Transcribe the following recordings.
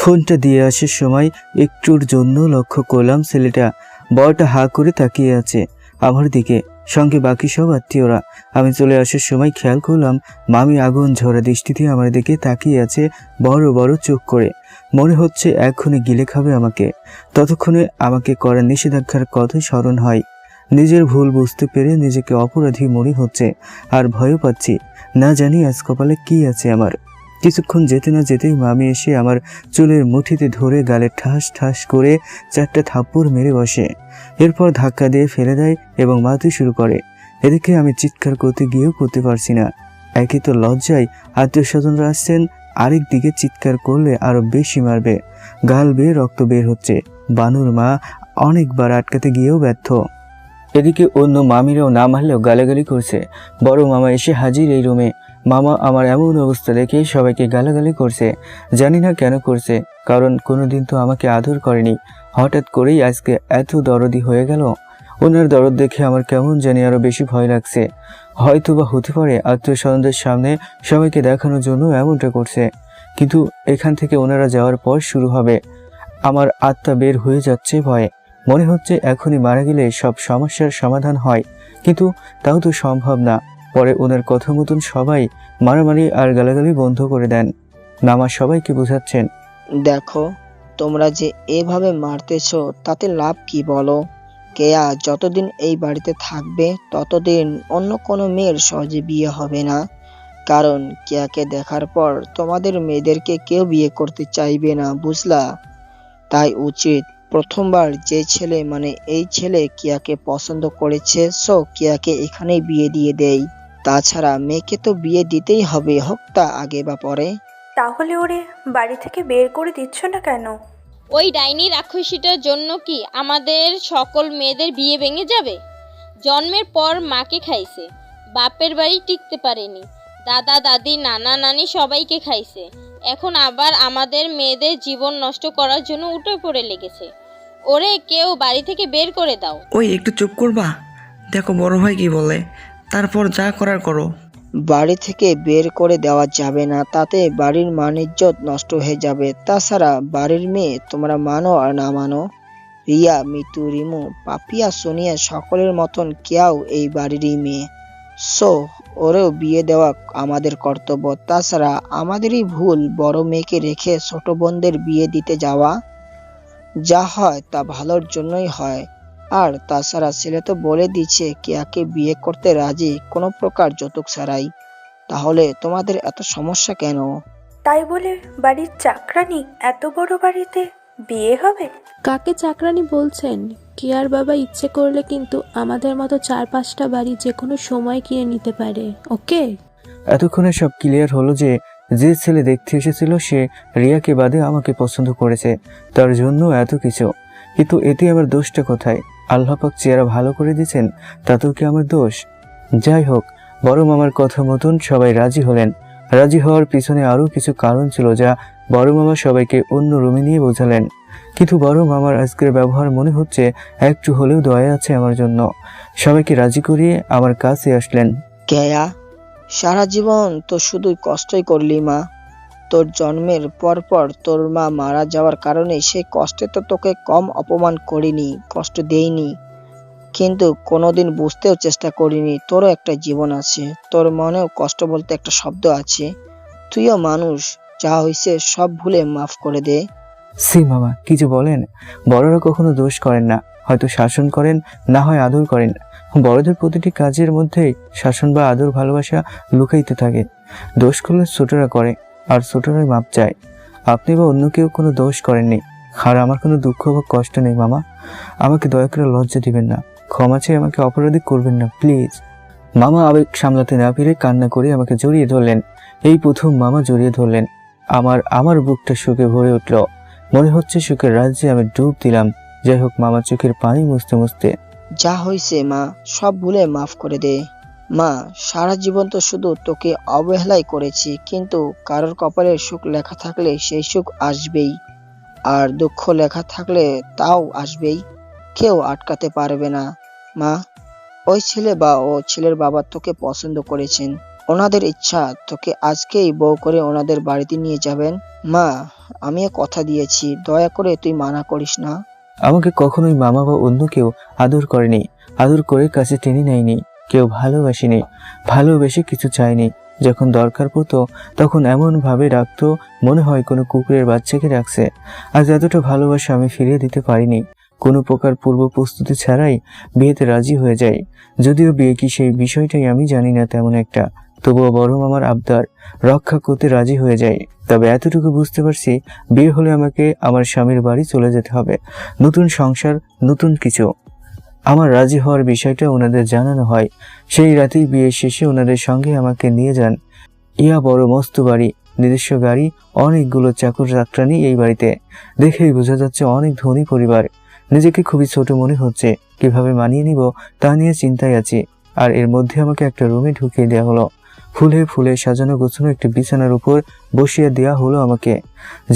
ফোনটা দিয়ে আসার সময় একটুর জন্য লক্ষ্য করলাম ছেলেটা বড়টা হা করে তাকিয়ে আছে আমার দিকে, সঙ্গে বাকি সব আত্মীয়রা। আমি চলে আসার সময় খেয়াল করলাম মামি আগুন ঝরা দৃষ্টিতে আমার দিকে তাকিয়ে আছে, বড় বড় চোখ করে। মনে হচ্ছে এক্ষুনি গিলে খাবে আমাকে। ততক্ষণে আমাকে করা নিষেধাজ্ঞার কথাই স্মরণ হয়। নিজের ভুল বুঝতে পেরে নিজেকে অপরাধী মনে হচ্ছে, আর ভয়ও পাচ্ছি। না জানি আজ কপালে কি আছে আমার। কিছুক্ষণ যেতে না যেতেই মামি এসে আমার চুলের মুঠিতে ধরে গালে ঠাস ঠাস করে 4টা থাপ্পড় মেরে বসে। এরপর ধাক্কা দিয়ে ফেলে দেয় এবং মারতে শুরু করে। এদিকে আমি চিৎকার করতে গিয়েও করতে পারছি না। একে তো লজ্জায় আত্মীয় স্বজনরা আসছেন, আরেক দিকে চিৎকার করলে আরো বেশি মারবে। গাল বেয়ে রক্ত বের হচ্ছে। বানুর মা অনেকবার আটকাতে গিয়েও ব্যর্থ। এদিকে অন্য মামিরাও না মারলেও গালাগালি করছে। বড় মামা এসে হাজির এই রুমে। মামা আমার এমন অবস্থা দেখে সবাইকে গালাগালি করছে। জানি না কেন করছে, কারণ কোনোদিন তো আমাকে আদর করেনি। হঠাৎ করেই আজকে এত দরদি হয়ে গেল। ওনার দরদ দেখে আমার কেমন জানি আরো বেশি ভয় লাগছে। হয়তো বা হতে পারে আত্মীয় স্বজনদের সামনে সবাইকে দেখানোর জন্য এমনটা করছে। কিন্তু এখান থেকে ওনারা যাওয়ার পর শুরু হবে। আমার আত্মা বের হয়ে যাচ্ছে ভয়ে। মনে হচ্ছে এখনই মারা গেলে সব সমস্যার সমাধান হয়, কিন্তু তাও তো সম্ভব না। পরে ওনার কথা মতন সবাই মারামারি আর গালাগালি বন্ধ করে দেন। মামা সবাইকে বোঝাচ্ছেন, দেখো, তোমরা যে এভাবে মারতেছো তাতে লাভ কি বলো? কেয়া যতদিন এই বাড়িতে থাকবে ততদিন অন্য কোনো মেয়ের সহজে বিয়ে হবে না। কারণ কেয়াকে দেখার পর তোমাদের মেয়েদেরকে কেউ বিয়ে করতে চাইবে না, বুঝলা? তাই উচিত প্রথমবার যে ছেলে মানে এই ছেলে কেয়াকে পছন্দ করেছে, সো কেয়াকে এখানেই বিয়ে দিয়ে দেই। তাছাড়া মেয়েকে তো বিয়ে দিতেই হবে, হোক তা আগে বা পরে। তাহলে ওরে বাড়ি থেকে বের করে দিচ্ছ না কেন? ওই ডাইনি রাক্ষসীটার জন্য কি আমাদের সকল মেয়েদের বিয়ে ভেঙে যাবে? জন্মের পর মাকে খাইছে, বাপের বাড়ি টিকতে পারেনি, দাদা দাদি নানা নানি সবাইকে খাইছে, এখন আবার আমাদের মেয়েদের জীবন নষ্ট করার জন্য উঠে পড়ে লেগেছে। ওরে কেউ বাড়ি থেকে বের করে দাও। ওই একটু চুপ করবা? দেখো বড় ভাই কি বলে, তারপর যা করার করো। বাড়ি থেকে বের করে দেওয়া যাবে না, তাতে বাড়ির মান ইজ্জত নষ্ট হয়ে যাবে। তাছাড়া বাড়ির মেয়ে তোমরা মানো আর না মানো, রিয়া, মিতু, রিমু, পাপিয়া, সোনিয়া সকলের মতন কেয়াও এই বাড়িরই মেয়ে। সো ওরেও বিয়ে দেওয়া আমাদের কর্তব্য। তাছাড়া আমাদেরই ভুল বড় মেয়েকে রেখে ছোট বোনদের বিয়ে দিতে যাওয়া। যা হয় তা ভালোর জন্যই হয়। আর তাছাড়া ছেলে তো বলে দিচ্ছে কেয়াকে বিয়ে করতে রাজি, কোনো প্রকার যৌতুক ছাড়াই। তাহলে তোমাদের এত সমস্যা কেন? তাই বলে বাড়ির চাকরানি এত বড় বাড়িতে বিয়ে হবে? কাকে চাকরানি বলছেন? কেয়ার বাবা ইচ্ছে করলে কিন্তু আমাদের মতো 4-5টা বাড়ি যে কোনো সময় কিনে নিতে পারে। ওকে, এতক্ষণে সব ক্লিয়ার হলো যে যে ছেলে দেখতে এসেছিল সে রিয়াকে বাদে আমাকে পছন্দ করেছে, তার জন্য এত কিছু। কিন্তু এতে আমার দোষটা কোথায়? আল্লাহ পাক চেহারা ভালো করে দিয়েছেন, তাতেও কি আমার দোষ? যাই হোক, বড় মামার কথা মতন সবাই রাজি হলেন। রাজি হওয়ার পিছনে আরও কিছু কারণ ছিল যা বড় মামা সবাইকে অন্য রুমে নিয়ে বোঝালেন। কিন্তু বড় মামার আজকের ব্যবহার মনে হচ্ছে একটু হলেও দয়া আছে আমার জন্য। সবাইকে রাজি করিয়ে আমার কাছে আসলেন। কেয়া, সারা জীবন তো শুধু কষ্টই করলি মা। তোর জন্মের পর পর তোর মা মারা যাওয়ার কারণে সেই কষ্টে তো তোকে কম অপমান করিনি, কষ্ট দেইনি। কিন্তু কোনোদিন বুঝতেও চেষ্টা করিনি তোরও একটা জীবন আছে, তোর মনেও কষ্ট বলতে একটা শব্দ আছে। তুইও মানুষ, যা হয়েছে সব ভুলে মাফ করে দে। সি মামা, কি যে বলেন! বড়রা কখনো দোষ করেন না, হয়তো শাসন করেন, না হয় আদর করেন। বড়দের প্রতিটি কাজের মধ্যেই শাসন বা আদর ভালোবাসা লুকাইতে থাকে। দোষ করলে ছোটরা করে, আর ছোটরাই মাপ চায়। আপনি বা অন্য কেউ কোনো দোষ করেননি, আর আমার কোনো দুঃখ বা কষ্ট নেই মামা। আমাকে দয়া করে লজ্জা দিবেন না, ক্ষমা চেয়ে আমাকে অপরাধী করবেন না প্লিজ। মামা আবেগ সামলাতে না পেরে কান্না করে আমাকে জড়িয়ে ধরলেন। এই প্রথম মামা জড়িয়ে ধরলেন। আমার বুকটা সুখে ভরে উঠল। মনে হচ্ছে সুখের রাজ্যে আমি ডুব দিলাম। যাই হোক, মামা চোখের পানি মুছতে মুছতে, যা হয়েছে মা সব ভুলে মাফ করে দে। মা, সারা জীবন তো শুধু তোকে অবহেলাই করেছি, কিন্তু কারোর কপালে সুখ লেখা থাকলে সেই সুখ আসবেই, আর দুঃখ লেখা থাকলে তাও আসবেই, কেউ আটকাতে পারবে না। মা, ওই ছেলে বা ও ছেলের বাবা তোকে পছন্দ করেছেন, ওনাদের ইচ্ছা তোকে আজকেই বউ করে ওনাদের বাড়িতে নিয়ে যাবেন। মা, আমিও কথা দিয়েছি, দয়া করে তুই মানা করিস না। আমাকে কখনোই মামা বা অন্য কেউ আদর করেনি, আদর করে কাছে টেনে নেয়নি, কেউ ভালোবাসেনি, ভালোবেসে কিছু চায়নি। যখন দরকার পড়তো তখন এমন ভাবে ডাকতো মনে হয় কোনো কুকুরের বাচ্চাকে ডাকছে। আজ এতটা ভালোবাসা আমি ফিরিয়ে দিতে পারিনি। কোনো প্রকার পূর্ব প্রস্তুতি ছাড়াই বিয়েতে রাজি হয়ে যাই। যদিও বিয়ে কি সেই বিষয়টাই আমি জানি না তেমন একটা, তবুও বড় মামার আবদার রক্ষা করতে রাজি হয়ে যাই। তবে এতটুকু বুঝতে পারছি, বিয়ে হলে আমাকে আমার স্বামীর বাড়ি চলে যেতে হবে। নতুন সংসার, নতুন কিছু। আমার রাজি হওয়ার বিষয়টা ওনাদের জানানো হয়। সেই রাতেই বিয়ে শেষে ওনাদের সঙ্গে আমাকে নিয়ে যান। ইয়া বড় মস্ত বাড়ি, নিজস্ব গাড়ি, অনেকগুলো চাকর চাকরানি এই বাড়িতে। দেখেই বোঝা যাচ্ছে অনেক ধনী পরিবার। নিজেকে খুবই ছোট মনে হচ্ছে, কিভাবে মানিয়ে নিব তা নিয়ে চিন্তায় আছি। আর এর মধ্যে আমাকে একটা রুমে ঢুকিয়ে দেওয়া হলো। ফুলে ফুলে সাজানো গোছানো একটি বিছানার উপর বসিয়ে দেওয়া হলো আমাকে।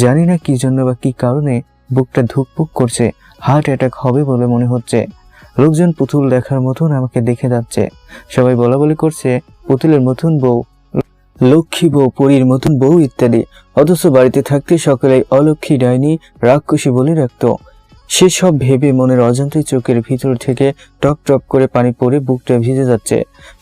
জানি না কি জন্য বা কি কারণে বুকটা ধুকপুক করছে, হার্ট অ্যাটাক হবে বলে মনে হচ্ছে। লোকজন পুতুল দেখার মতন আমাকে দেখে যাচ্ছে। সবাই বলা বলি করছে পুতুলের মতন বউ, লক্ষ্মী বউ, পরীর মতন বউ ইত্যাদি। অথচ বাড়িতে থাকতে সকলেই অলক্ষ্মী, ডাইনি, রাক্ষসী বলে রাখত। সেসব ভেবে মনের অজান্তে চোখের ভিতর থেকে টপ টপ করে পানি পড়ে বুকটা ভিজে যাচ্ছে।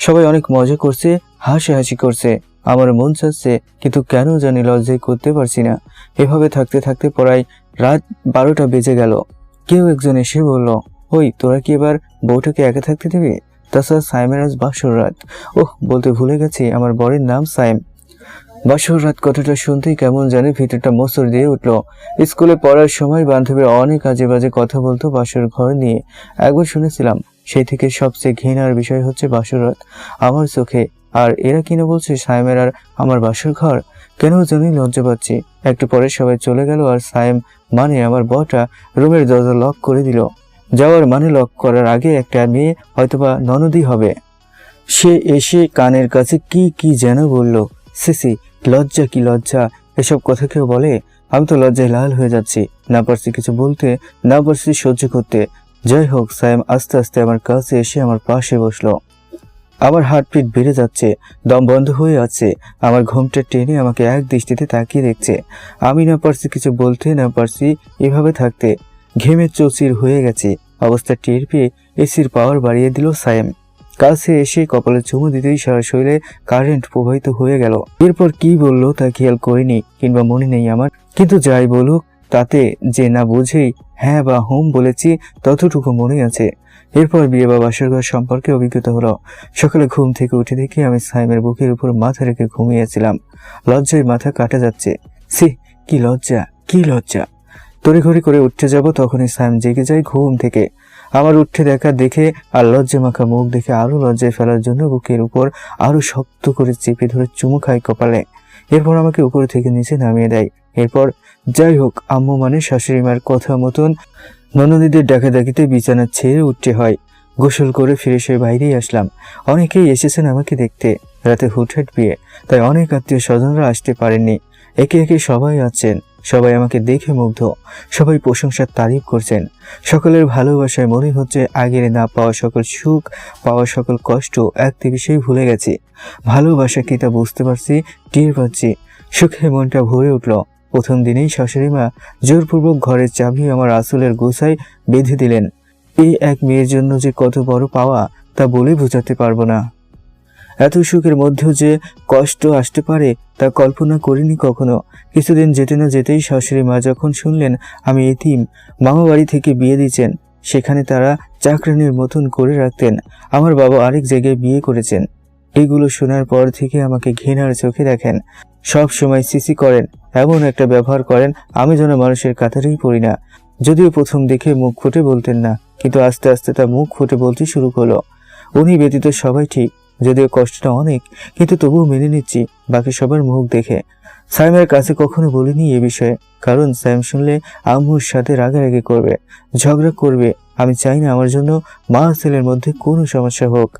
সবাই অনেক মজা করছে, হাসাহাসি করছে। আমার মন চাচ্ছে, কিন্তু কেন জানি লজ্জায় করতে পারছি না। এভাবে থাকতে থাকতে প্রায় রাত 12টা বেজে গেল। কেউ একজন এসে বলল, ওই তোরা কি এবার বউটাকে একা থাকতে দিবি? তাছাড়া সাইমের আজ বাসর রাত। ওহ, বলতে ভুলে গেছি, আমার বরের নাম সাইম। বাসর রাত কথাটা শুনতেই কেমন জানি ভিতরটা মোচড় দিয়ে উঠল। স্কুলে পড়ার সময় বান্ধবীরা অনেক আজে বাজে কথা বলতো বাসর ঘর নিয়ে, একবার শুনেছিলাম। সেই থেকে সবচেয়ে ঘৃণার বিষয় হচ্ছে বাসর রাত আমার চোখে। আর এরা কিনা বলছে সাইমের আর আমার বাসর ঘর। কেন জানি লজ্জা পাচ্ছি। একটু পরে সবাই চলে গেল, আর সাইম মানে আমার বউটা রুমের দরজা লক করে দিল। যাওয়ার মানে লক করার আগে একটা মেয়ে, হয়তোবা ননদই হবে, সে এসে কানের কাছে কি কি যেন বলল। সিসি, লজ্জা কি লজ্জা, এসব কথা কেউ বলে? আমি তো লজ্জায় লাল হয়ে যাচ্ছি, না পারছি কিছু বলতে, না পারছি সহ্য করতে। যাই হোক, সাইম আস্তে আস্তে আমার কাছে এসে আমার পাশে বসলো। আমার হার্টবিট বেড়ে যাচ্ছে, দম বন্ধ হয়ে আছে। আমার ঘুমটা টেনে আমাকে এক দৃষ্টিতে তাকিয়ে দেখছে। আমি না পারছি কিছু বলতে, না পারছি এভাবে থাকতে। ঘেমে চৌচির হয়ে গেছে। অবস্থা টের পেয়ে এসির পাওয়ার বাড়িয়ে দিল সাইম। কাছে এসে কপালে চুমু দিতেই সারা শরীরে কারেন্ট প্রবাহিত হয়ে গেল। এরপর কি বললো তা খেয়াল করিনি, কিংবা মনে নেই আমার। কিন্তু যাই বলুক, তাতে যে না বুঝেই হ্যাঁ বা হুম বলেছি ততটুকু মনে আছে। এরপর বিয়ে বা বাসর ঘর সম্পর্কে অভিজ্ঞতা হলো। সকালে ঘুম থেকে উঠে দেখি আমি সাইমের বুকের উপর মাথা রেখে ঘুমিয়েছিলাম। লজ্জায় মাথা কাটা যাচ্ছে। সি, কি লজ্জা, কি লজ্জা। তড়িঘড়ি করে উঠতে যাব, তখনই সাইম জেগে যায় ঘুম থেকে। আমার উঠে দেখা দেখে আর লজ্জা মাখা মুখ দেখে আরো লজ্জায় ফেলার জন্য বুকের উপর আরো শক্ত করে চেপে ধরে চুমু খায় কপালে। এরপর আমাকে উপর থেকে নিচে নামিয়ে দেয়। এরপর যাই হোক, আম্মু মানে শাশুড়ি মার কথা মতন ননদীদের ডাকাডাকিতে বিছানা ছেড়ে উঠতে হয়। গোসল করে ফ্রেশ হয়ে বাইরেই আসলাম। অনেকেই এসেছেন আমাকে দেখতে। রাতে হুটহাট বিয়ে, তাই অনেক আত্মীয় স্বজনরা আসতে পারেননি। একে একে সবাই আছেন। সবাই আমাকে দেখে মুগ্ধ, সবাই প্রশংসার তারিফ করছেন। সকলের ভালোবাসায় মনে হচ্ছে আগের না পাওয়া সকল সুখ, পাওয়া সকল কষ্ট এক নিমিষেই ভুলে গেছি। ভালোবাসা কি তা বুঝতে পারছি, টের পাচ্ছি। সুখে মনটা ভরে উঠল। প্রথম দিনেই শাশুড়ি মা জোরপূর্বক ঘরের চাবি আমার আসলের গোছায় বেঁধে দিলেন। এই এক মেয়ের জন্য যে কত বড় পাওয়া তা বলে বোঝাতে পারবো না। এত সুখের মধ্যেও যে কষ্ট আসতে পারে তা কল্পনা করিনি কখনো। কিছুদিন যেতে না যেতেই শাশুড়ি মা যখন শুনলেন আমি এতিম, মামা বাড়ি থেকে বিয়ে দিচ্ছেন, সেখানে তারা চাকরানির মতন করে রাখতেন। আমার বাবা আরেক জায়গায় বিয়ে করেছেন। এগুলো শোনার পর থেকে আমাকে ঘৃণার চোখে দেখেন। সব সময় সিসি করেন, এমন একটা ব্যবহার করেন আমি যেন মানুষের কাতারেই পড়ি না। যদিও প্রথম দেখে মুখ ফুটে বলতেন না, কিন্তু আস্তে আস্তে তা মুখ ফুটে বলতে শুরু করলো। উনি ব্যতীত সবাই ঠিক, যদিও কষ্টটা অনেক, কিন্তু তবুও মেনে নিচ্ছি বাকি সবার মুখ দেখে। সাইমের কাছে কখনো বলিনি এ বিষয়ে, কারণ সাইম শুনলে আম্মুর সাথে রাগারাগি করবে, ঝগড়া করবে। আমি চাই না আমার জন্য মা ছেলের মধ্যে কোনো সমস্যা হোক।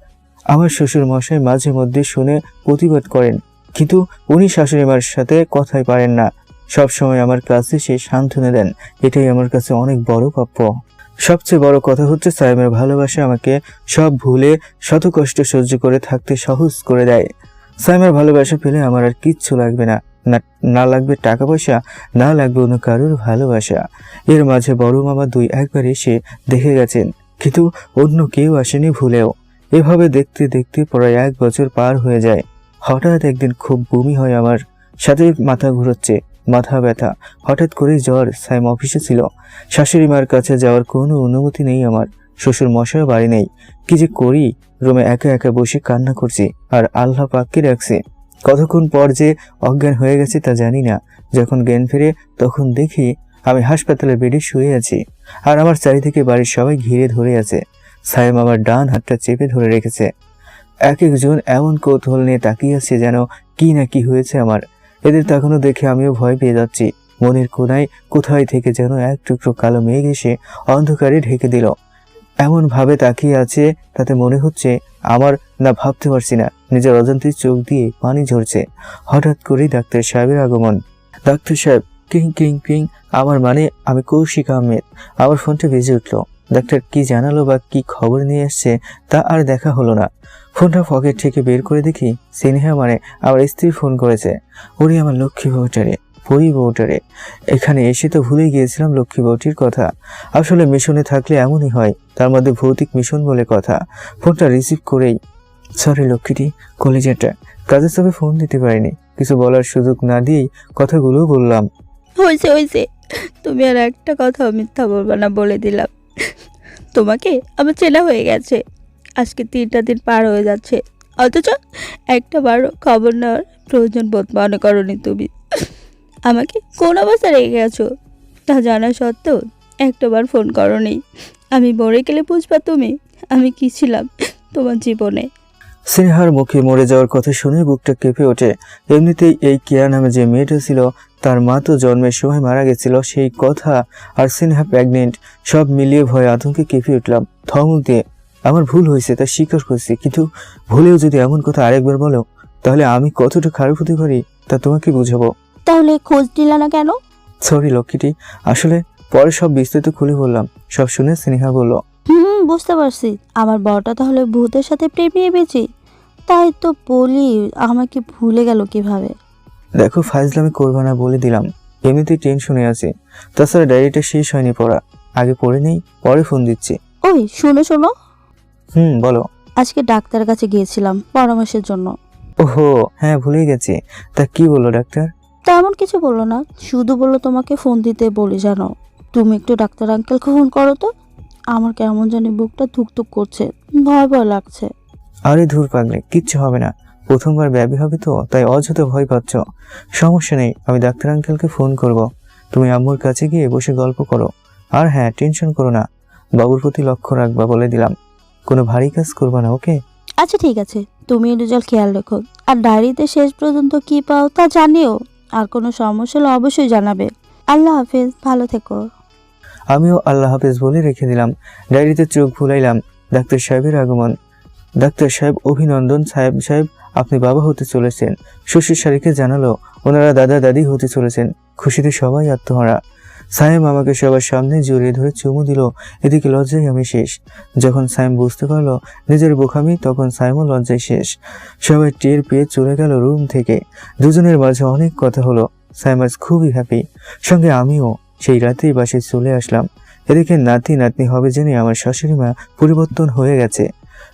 আমার শ্বশুর মশাই মাঝে মধ্যে শুনে প্রতিবাদ করেন, কিন্তু উনি শাশুড়ি মার সাথে কথাই পারেন না। সব সময় আমার কাছে সে সান্ত্বনা দেন, এটাই আমার কাছে অনেক বড় প্রাপ্য। সবচেয়ে বড় কথা হচ্ছে সাইমের ভালোবাসা আমাকে সব ভুলে শত কষ্ট সহ্য করে থাকতে সহজ করে দেয়। সাইমের ভালোবাসা পেলে আমার আর কিচ্ছু লাগবে না। না না লাগবে টাকা পয়সা, না লাগবে অন্য কারোর ভালোবাসা। এর মাঝে বড় মামা দুই একবার এসে দেখে গেছেন, কিন্তু অন্য কেউ আসেনি ভুলেও। এভাবে দেখতে দেখতে প্রায় 1 বছর পার হয়ে যায়। হঠাৎ একদিন খুব বমি হয় আমার, সাথে মাথা ঘুরোচ্ছে, মাথা ব্যথা, হঠাৎ করে জ্বর। সাইম অফিসে ছিল, শাশুড়ি মার কাছে যাওয়ার কোনো অনুমতি নেই আমার, শ্বশুর মশাইও বাড়ি নেই। কি যে করি, রুমে একা একা বসে কান্না করছি আর আল্লাহ পাককে রাখছি। কতক্ষণ পর যে অজ্ঞান হয়ে গেছে তা জানি না। যখন জ্ঞান ফিরে তখন দেখি আমি হাসপাতালের বেডে শুয়ে আছি, আর আমার চারিদিকে বাড়ির সবাই ঘিরে ধরে আছে। সাইম আমার ডান হাতটা চেপে ধরে রেখেছে। এক একজন এমন কৌতূহল নিয়ে তাকিয়ে আছে যেন কি না কি হয়েছে আমার। এদের তাকানো দেখে আমিও ভয় পেয়ে যাচ্ছি। মনের কোনায় কোথায় থেকে যেন এক টুকরো কালো মেঘ এসে অন্ধকারে ঢেকে দিল। এমন ভাবে তাকিয়ে আছে, তাতে মনে হচ্ছে আমার না ভাবতে পারছি না, নিজের অজান্তে চোখ দিয়ে পানি ঝরছে। হঠাৎ করেই ডাক্তার সাহেবের আগমন। ডাক্তার সাহেব, ক্রিং ক্রিং ক্রিং। আমার মানে আমি কৌশিক আহমেদ। আমার ফোনটা বেজে উঠলো। ডাক্তার কি জানালো বা কি খবর নিয়ে এসছে তা আর দেখা হলো না। ফোনটা পকেট থেকে বের করে দেখি স্নেহা মানে আমার স্ত্রী ফোন করেছে। ওরে আমার লক্ষ্মী বউটারে, পরি বউটারে। এখানে এসে তো ভুলে গিয়েছিলাম লক্ষ্মী বউটির কথা। আসলে মিশনে থাকলে এমনই হয়, তার মধ্যে ভৌতিক মিশন বলে কথা। ফোনটা রিসিভ করেই, সরি লক্ষ্মীটি, কলেজাটা, কাজের চাপে ফোন দিতে পারিনি। কিছু বলার সুযোগ না দিয়েই কথাগুলো বললাম। হয়েছে হয়েছে, তুমি আর একটা কথা মিথ্যা বলবা না বলে দিলাম। তোমাকে আমার চেনা হয়ে গেছে। আজকে 3টা দিন পার হয়ে যাচ্ছে, অথচ একটা বারও খবর নেওয়ার প্রয়োজন বোধ মনে করনি তুমি। আমাকে কোন অবস্থা রেখে গেছো তা জানা সত্ত্বেও একটাবার ফোন করনি। আমি মরে গেলে বুঝবা তুমি আমি কি ছিলাম তোমার জীবনে। স্নেহার মুখে মরে যাওয়ার কথা শুনে বুকটা কেঁপে ওঠে। এমনিতেই এই কেয়া নামে যে মেয়েটা ছিল তার মা তো জন্মের সময় মারা গেছিল, সেই কথা, আর স্নেহা প্রেগনেন্ট, সব মিলিয়ে ভয়ে আতঙ্কে কেঁপে উঠলাম। ধমক দিয়ে আমার ভুল হয়েছে তা স্বীকার করছি, কিন্তু ভুলেও যদি এমন কথা আরেকবার বলো তাহলে আমি কতটা খারাপ হতে পারি তা তোমাকে বুঝাবো। তাহলে খোঁজ নিলা না কেন? সরি লক্ষ্মীটি, আসলে পরে সব বিস্তারিত খুলে বললাম। সব শুনে স্নেহা বলল, বুঝতে পারছি, আমার বড়টা তাহলে ভূতের সাথে প্রেম নিয়ে বেঁচে। তাই তো বলি, আমাকে ভুলে গেল কিভাবে? দেখো ফাইজলামি করবো না বলে দিলাম, এমনিতেই টেনশনে আছে। তাছাড়া ডায়েরিটা শেষ হয়নি পড়া, আগে পড়ে নেই, পরে ফোন দিচ্ছি। ওই শোনো শোনো, বলো। আজকে ডাক্তারের কাছে গিয়েছিলাম পরামর্শের জন্য। ওহো হ্যাঁ, ভুলেই গেছি। তা কি বললো ডাক্তার? তেমন কিছু বললো না, শুধু বললো তোমাকে ফোন দিতে বলি জানো। তুমি একটু ডাক্তার আঙ্কেলকে ফোন করো তো। আমার কেমন জানি বুকটা ধুকধুক করছে, ভয় ভয় লাগছে। আরে ধুর পাগলে, কিচ্ছু হবে না, প্রথমবার ব্যাবি হবে তো তাই অযথা ভয় পাচ্ছ। সমস্যা নেই, আমি ডাক্তার আঙ্কেলকে ফোন করব। তুমি আম্মুর কাছে গিয়ে বসে গল্প করো। আর হ্যাঁ, টেনশন করো না, বাবুর প্রতি লক্ষ্য রাখবা বলে দিলাম। কোনো ভারী কাজ করবা না, ওকে? আচ্ছা ঠিক আছে, তুমি রেজাল্ট খেয়াল রেখো, আর ডায়েরিতে শেষ পর্যন্ত কি পাও তা জানিও। আর কোনো সমস্যা হলে অবশ্যই জানাবে। আল্লাহ হাফেজ, ভালো থেকো। আমিও আল্লাহ হাফেজ বলে রেখে দিলাম। ডায়েরিতে চোখ ভুলাইলাম। ডাক্তার সাহেবের আগমন। ডাক্তার সাহেব, অভিনন্দন সাহেব, আপনি বাবা হতে চলেছেন। শ্বশুর শাড়িকে জানালো ওনারা দাদা দাদি হতে চলেছেন। খুশিতে সবাই আত্মহারা। সাইম আমাকে সবার সামনে জড়িয়ে ধরে চুমু দিল। এদিকে লজ্জায় আমি শেষ। যখন সাইম বুঝতে পারলো নিজের বোকামি, তখন সাইমও লজ্জায় শেষ। সবাই টের পেয়ে চলে গেল রুম থেকে। দুজনের মাঝে অনেক কথা হলো। সাইম আজ খুবই হ্যাপি, সঙ্গে আমিও। সেই রাতেই বাসায় চলে আসলাম। এদিকে নাতি নাতনি হবে জেনে আমার শাশুড়ি মা পরিবর্তন হয়ে গেছে।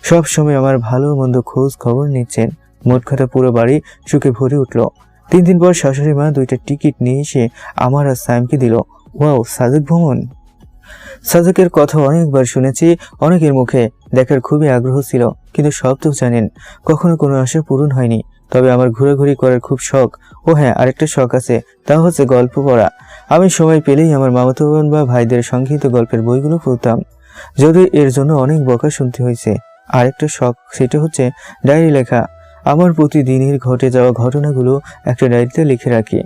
সব সময় আমার ভালো মন্দ খোঁজ খবর নিচ্ছেন। মোট কথা পুরো বাড়ি সুখে ভরে উঠলো। 3 দিন পর শাশুড়ি মা 2টা টিকিট নিয়ে এসে আমার আর সাইমকে দিল। ওয়াও, সাজেক ভ্রমণ। সাজেকের কথা অনেকবার শুনেছি, অনেকের মুখে, দেখার খুবই আগ্রহ ছিল, কিন্তু সব তো জানেন কখনো কোনো আশা পূরণ হয়নি। তবে আমার ঘোরাঘুরি করার খুব শখ। ও হ্যাঁ, আরেকটা শখ আছে, তা হচ্ছে গল্প পড়া। আমি সময় পেলেই আমার মামাতো বোন বা ভাইদের সংগৃহীত গল্পের বইগুলো পড়তাম, যদিও এর জন্য অনেক বকা শুনতে হয়েছে। আরেকটা শখ, সেটা হচ্ছে ডায়েরি লেখা। আমার প্রতিদিনের ঘটে যাওয়া ঘটনাগুলো একটা ডায়েরিতে লিখে রাখি,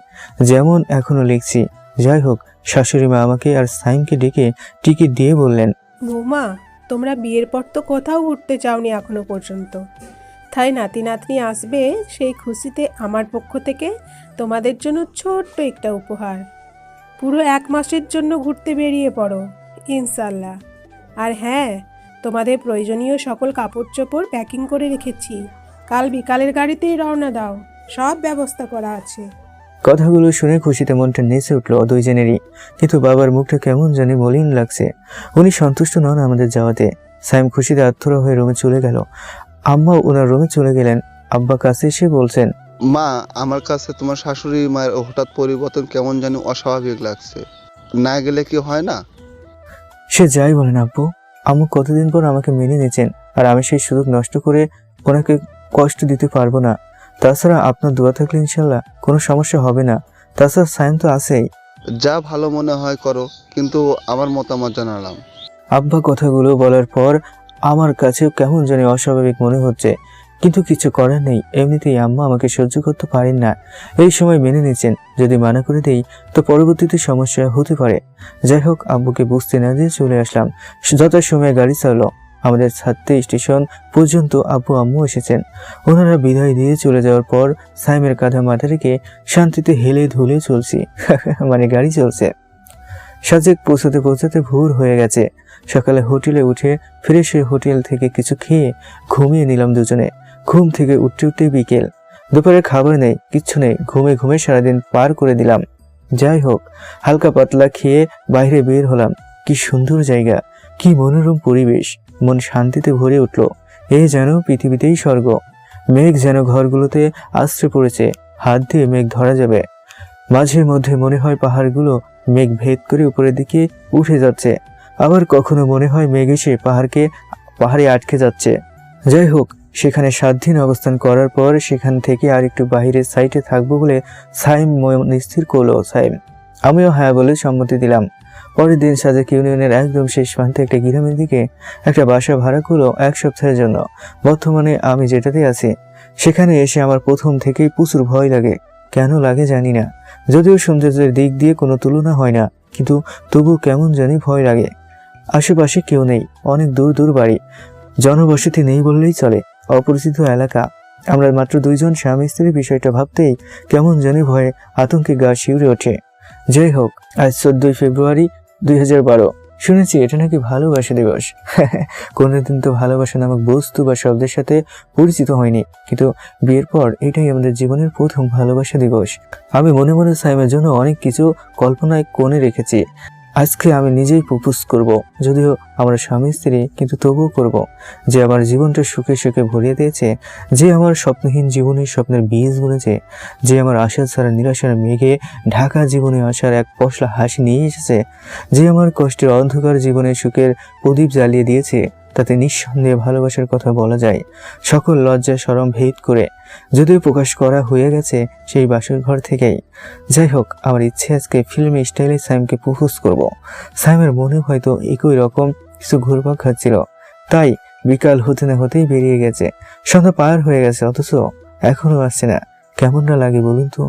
যেমন এখনো লিখছি। যাই হোক, শাশুড়ি মা আমাকে আর সাইমকে ডেকে টিকিট দিয়ে বললেন, বৌমা, তোমরা বিয়ের পর তো কোথাও ঘুরতে যাওনি এখনো পর্যন্ত, তাই নাতি নাতনি আসবে সেই খুশিতে আমার পক্ষ থেকে তোমাদের জন্য ছোট্ট একটা উপহার। পুরো 1 মাসের জন্য ঘুরতে বেরিয়ে পড়ো ইনশাল্লাহ। আর হ্যাঁ, তোমাদের প্রয়োজনীয় সকল কাপড় চোপড় প্যাকিং করে রেখেছি। কাল বিকালের গাড়িতেই রওনা দাও, সব ব্যবস্থা করা আছে। কথাগুলো শুনে খুশিতে মনটা নেচে উঠলো দুইজনেরই। কিন্তু বাবার মুখটা কেমন জানি মলিন লাগছে। উনি সন্তুষ্ট নন আমাদের যাওয়াতে। সাইম খুশিতে আত্মরা হয়ে রুমে চলে গেল। আম্মাও ওনার রুমে চলে গেলেন। আব্বা কাছে এসে বলছেন, মা, আমার কাছে তোমার শাশুড়ি মায়ের হঠাৎ পরিবর্তন কেমন জানি অস্বাভাবিক লাগছে। না গেলে কি হয় না? সে যাই বলেন আব্বু, আম্মু কতদিন পর আমাকে মেনে নিয়েছেন, আর আমি সেই সুযোগ নষ্ট করে ওনাকে কষ্ট দিতে পারবো না। তাছাড়া আপনার দোয়া থাকলে ইনশাল্লাহ কোনো সমস্যা হবে না। তাছাড়া সাইম তো আছেই। যা ভালো মনে হয় করো, কিন্তু আমার মতামত জানালাম। আব্বা কথাগুলো বলার পর আমার কাছেও কেমন জানি অস্বাভাবিক মনে হচ্ছে, কিন্তু কিছু করার নেই। এমনিতেই আম্মা আমাকে সহ্য করতে পারেন না, এই সময় মেনে নিয়েছেন। যদি মানা করে দেই তো পরবর্তীতে সমস্যা হতে পারে। যাই হোক, আব্বুকে বুঝতে না দিয়ে চলে আসলাম। যথাসময়ে গাড়ি চাললো। আমাদের ছাড়তে স্টেশন পর্যন্ত আব্বু আম্মু এসেছেন। ওনারা বিদায় দিয়ে চলে যাওয়ার পর সাইমের কাঁধে মাথা রেখে শান্তিতে হেলে ধুলে চলছি। মানে গাড়ি চলছে। সাজেক পৌঁছাতে পৌঁছাতে ভোর হয়ে গেছে। সকালে হোটেলে উঠে ফ্রেশ হয়ে হোটেল থেকে কিছু খেয়ে ঘুমিয়ে নিলাম দুজনে। ঘুম থেকে উঠতে উঠতে বিকেল। দুপুরে খাবার নেই, কিচ্ছু নেই, ঘুমে ঘুমে সারাদিন পার করে দিলাম। যাই হোক, হালকা পাতলা খেয়ে বাইরে বের হলাম। কি সুন্দর জায়গা, কি মনোরম পরিবেশ। মন শান্তিতে ভরে উঠল। এ যেন পৃথিবীতেই স্বর্গ। মেঘ যেন ঘরগুলোতে আশ্রে পড়েছে, হাত দিয়ে মেঘ ধরা যাবে। মাঝে মধ্যে মনে হয় পাহাড়গুলো মেঘ ভেদ করে উপরের দিকে উঠে যাচ্ছে, আবার কখনো মনে হয় মেঘ এসে পাহাড়ে আটকে যাচ্ছে। যাই হোক, সেখানে 7 দিন অবস্থান করার পর সেখান থেকে আর একটু বাহিরের সাইটে থাকবো বলে সাইম স্থির করলো। সাইম আমিও হ্যাঁ বলে সম্মতি দিলাম। পরের দিন সাজেক ইউনিয়নের একদম শেষ প্রান্তে একটা গ্রামের দিকে একটা বাসা ভাড়া করলো 1 সপ্তাহের জন্য। বর্তমানে আমি যেটাতে আছি সেখানে এসে আমার প্রথম থেকেই প্রচুর ভয় লাগে। কেন লাগে জানি না, যদিও সৌন্দর্যের দিক দিয়ে কোনো তুলনা হয় না, কিন্তু তবু কেমন জানি ভয় লাগে। আশেপাশে কেউ নেই, অনেক দূর দূর বাড়ি, জনবসতি নেই বললেই চলে, অপরিচিত এলাকা। আমরা মাত্র 2 জন স্বামী স্ত্রী। বিষয়টা ভাবতেই কেমন জানি ভয়ে আতঙ্কে গা শিউরে ওঠে। যাই হোক, আজ 14 ফেব্রুয়ারি 2012। শুনেছি এটা নাকি ভালোবাসা দিবস। কোনোদিন তো ভালোবাসা নামক বস্তু বা শব্দের সাথে পরিচিত হয়নি, কিন্তু বিয়ের পর এটাই আমাদের জীবনের প্রথম ভালোবাসা দিবস। আমি মনে মনে সাইমের জন্য অনেক কিছু কল্পনায় কোণে রেখেছি। আজকে আমি নিজেই প্রপোজ করব, যদিও আমরা স্বামী স্ত্রী, কিন্তু তবুও করব। যে আমার জীবনটা সুখে সুখে ভরিয়ে দিয়েছে, যে আমার স্বপ্নহীন জীবনের স্বপ্নের বীজ বুনেছে, যে আমার আশা ছাড়া নিরাশার মেঘে ঢাকা জীবনে আসার এক পশলা হাসি নিয়ে এসেছে, যে আমার কষ্টের অন্ধকার জীবনে সুখের প্রদীপ জ্বালিয়ে দিয়েছে, তাতে নিঃসন্দেহে ভালোবাসার কথা বলা যায়। সকল লজ্জা শরম ভেদ করে, যদিও প্রকাশ করা হয়ে গেছে সেই বাসর ঘর থেকেই। যাই হোক, আমার ইচ্ছে আজকে ফিল্মি স্টাইলে সাইমকে প্রপোজ করব। সাইমের মনে হয়তো একই রকম কিছু ঘুরপাক খাচ্ছিল, তাই বিকাল হতে না হতেই বেরিয়ে গেছে। সন্ধ্যা পার হয়ে গেছে, অথচ এখনো আসছে না। কেমন না লাগে বলুন তো?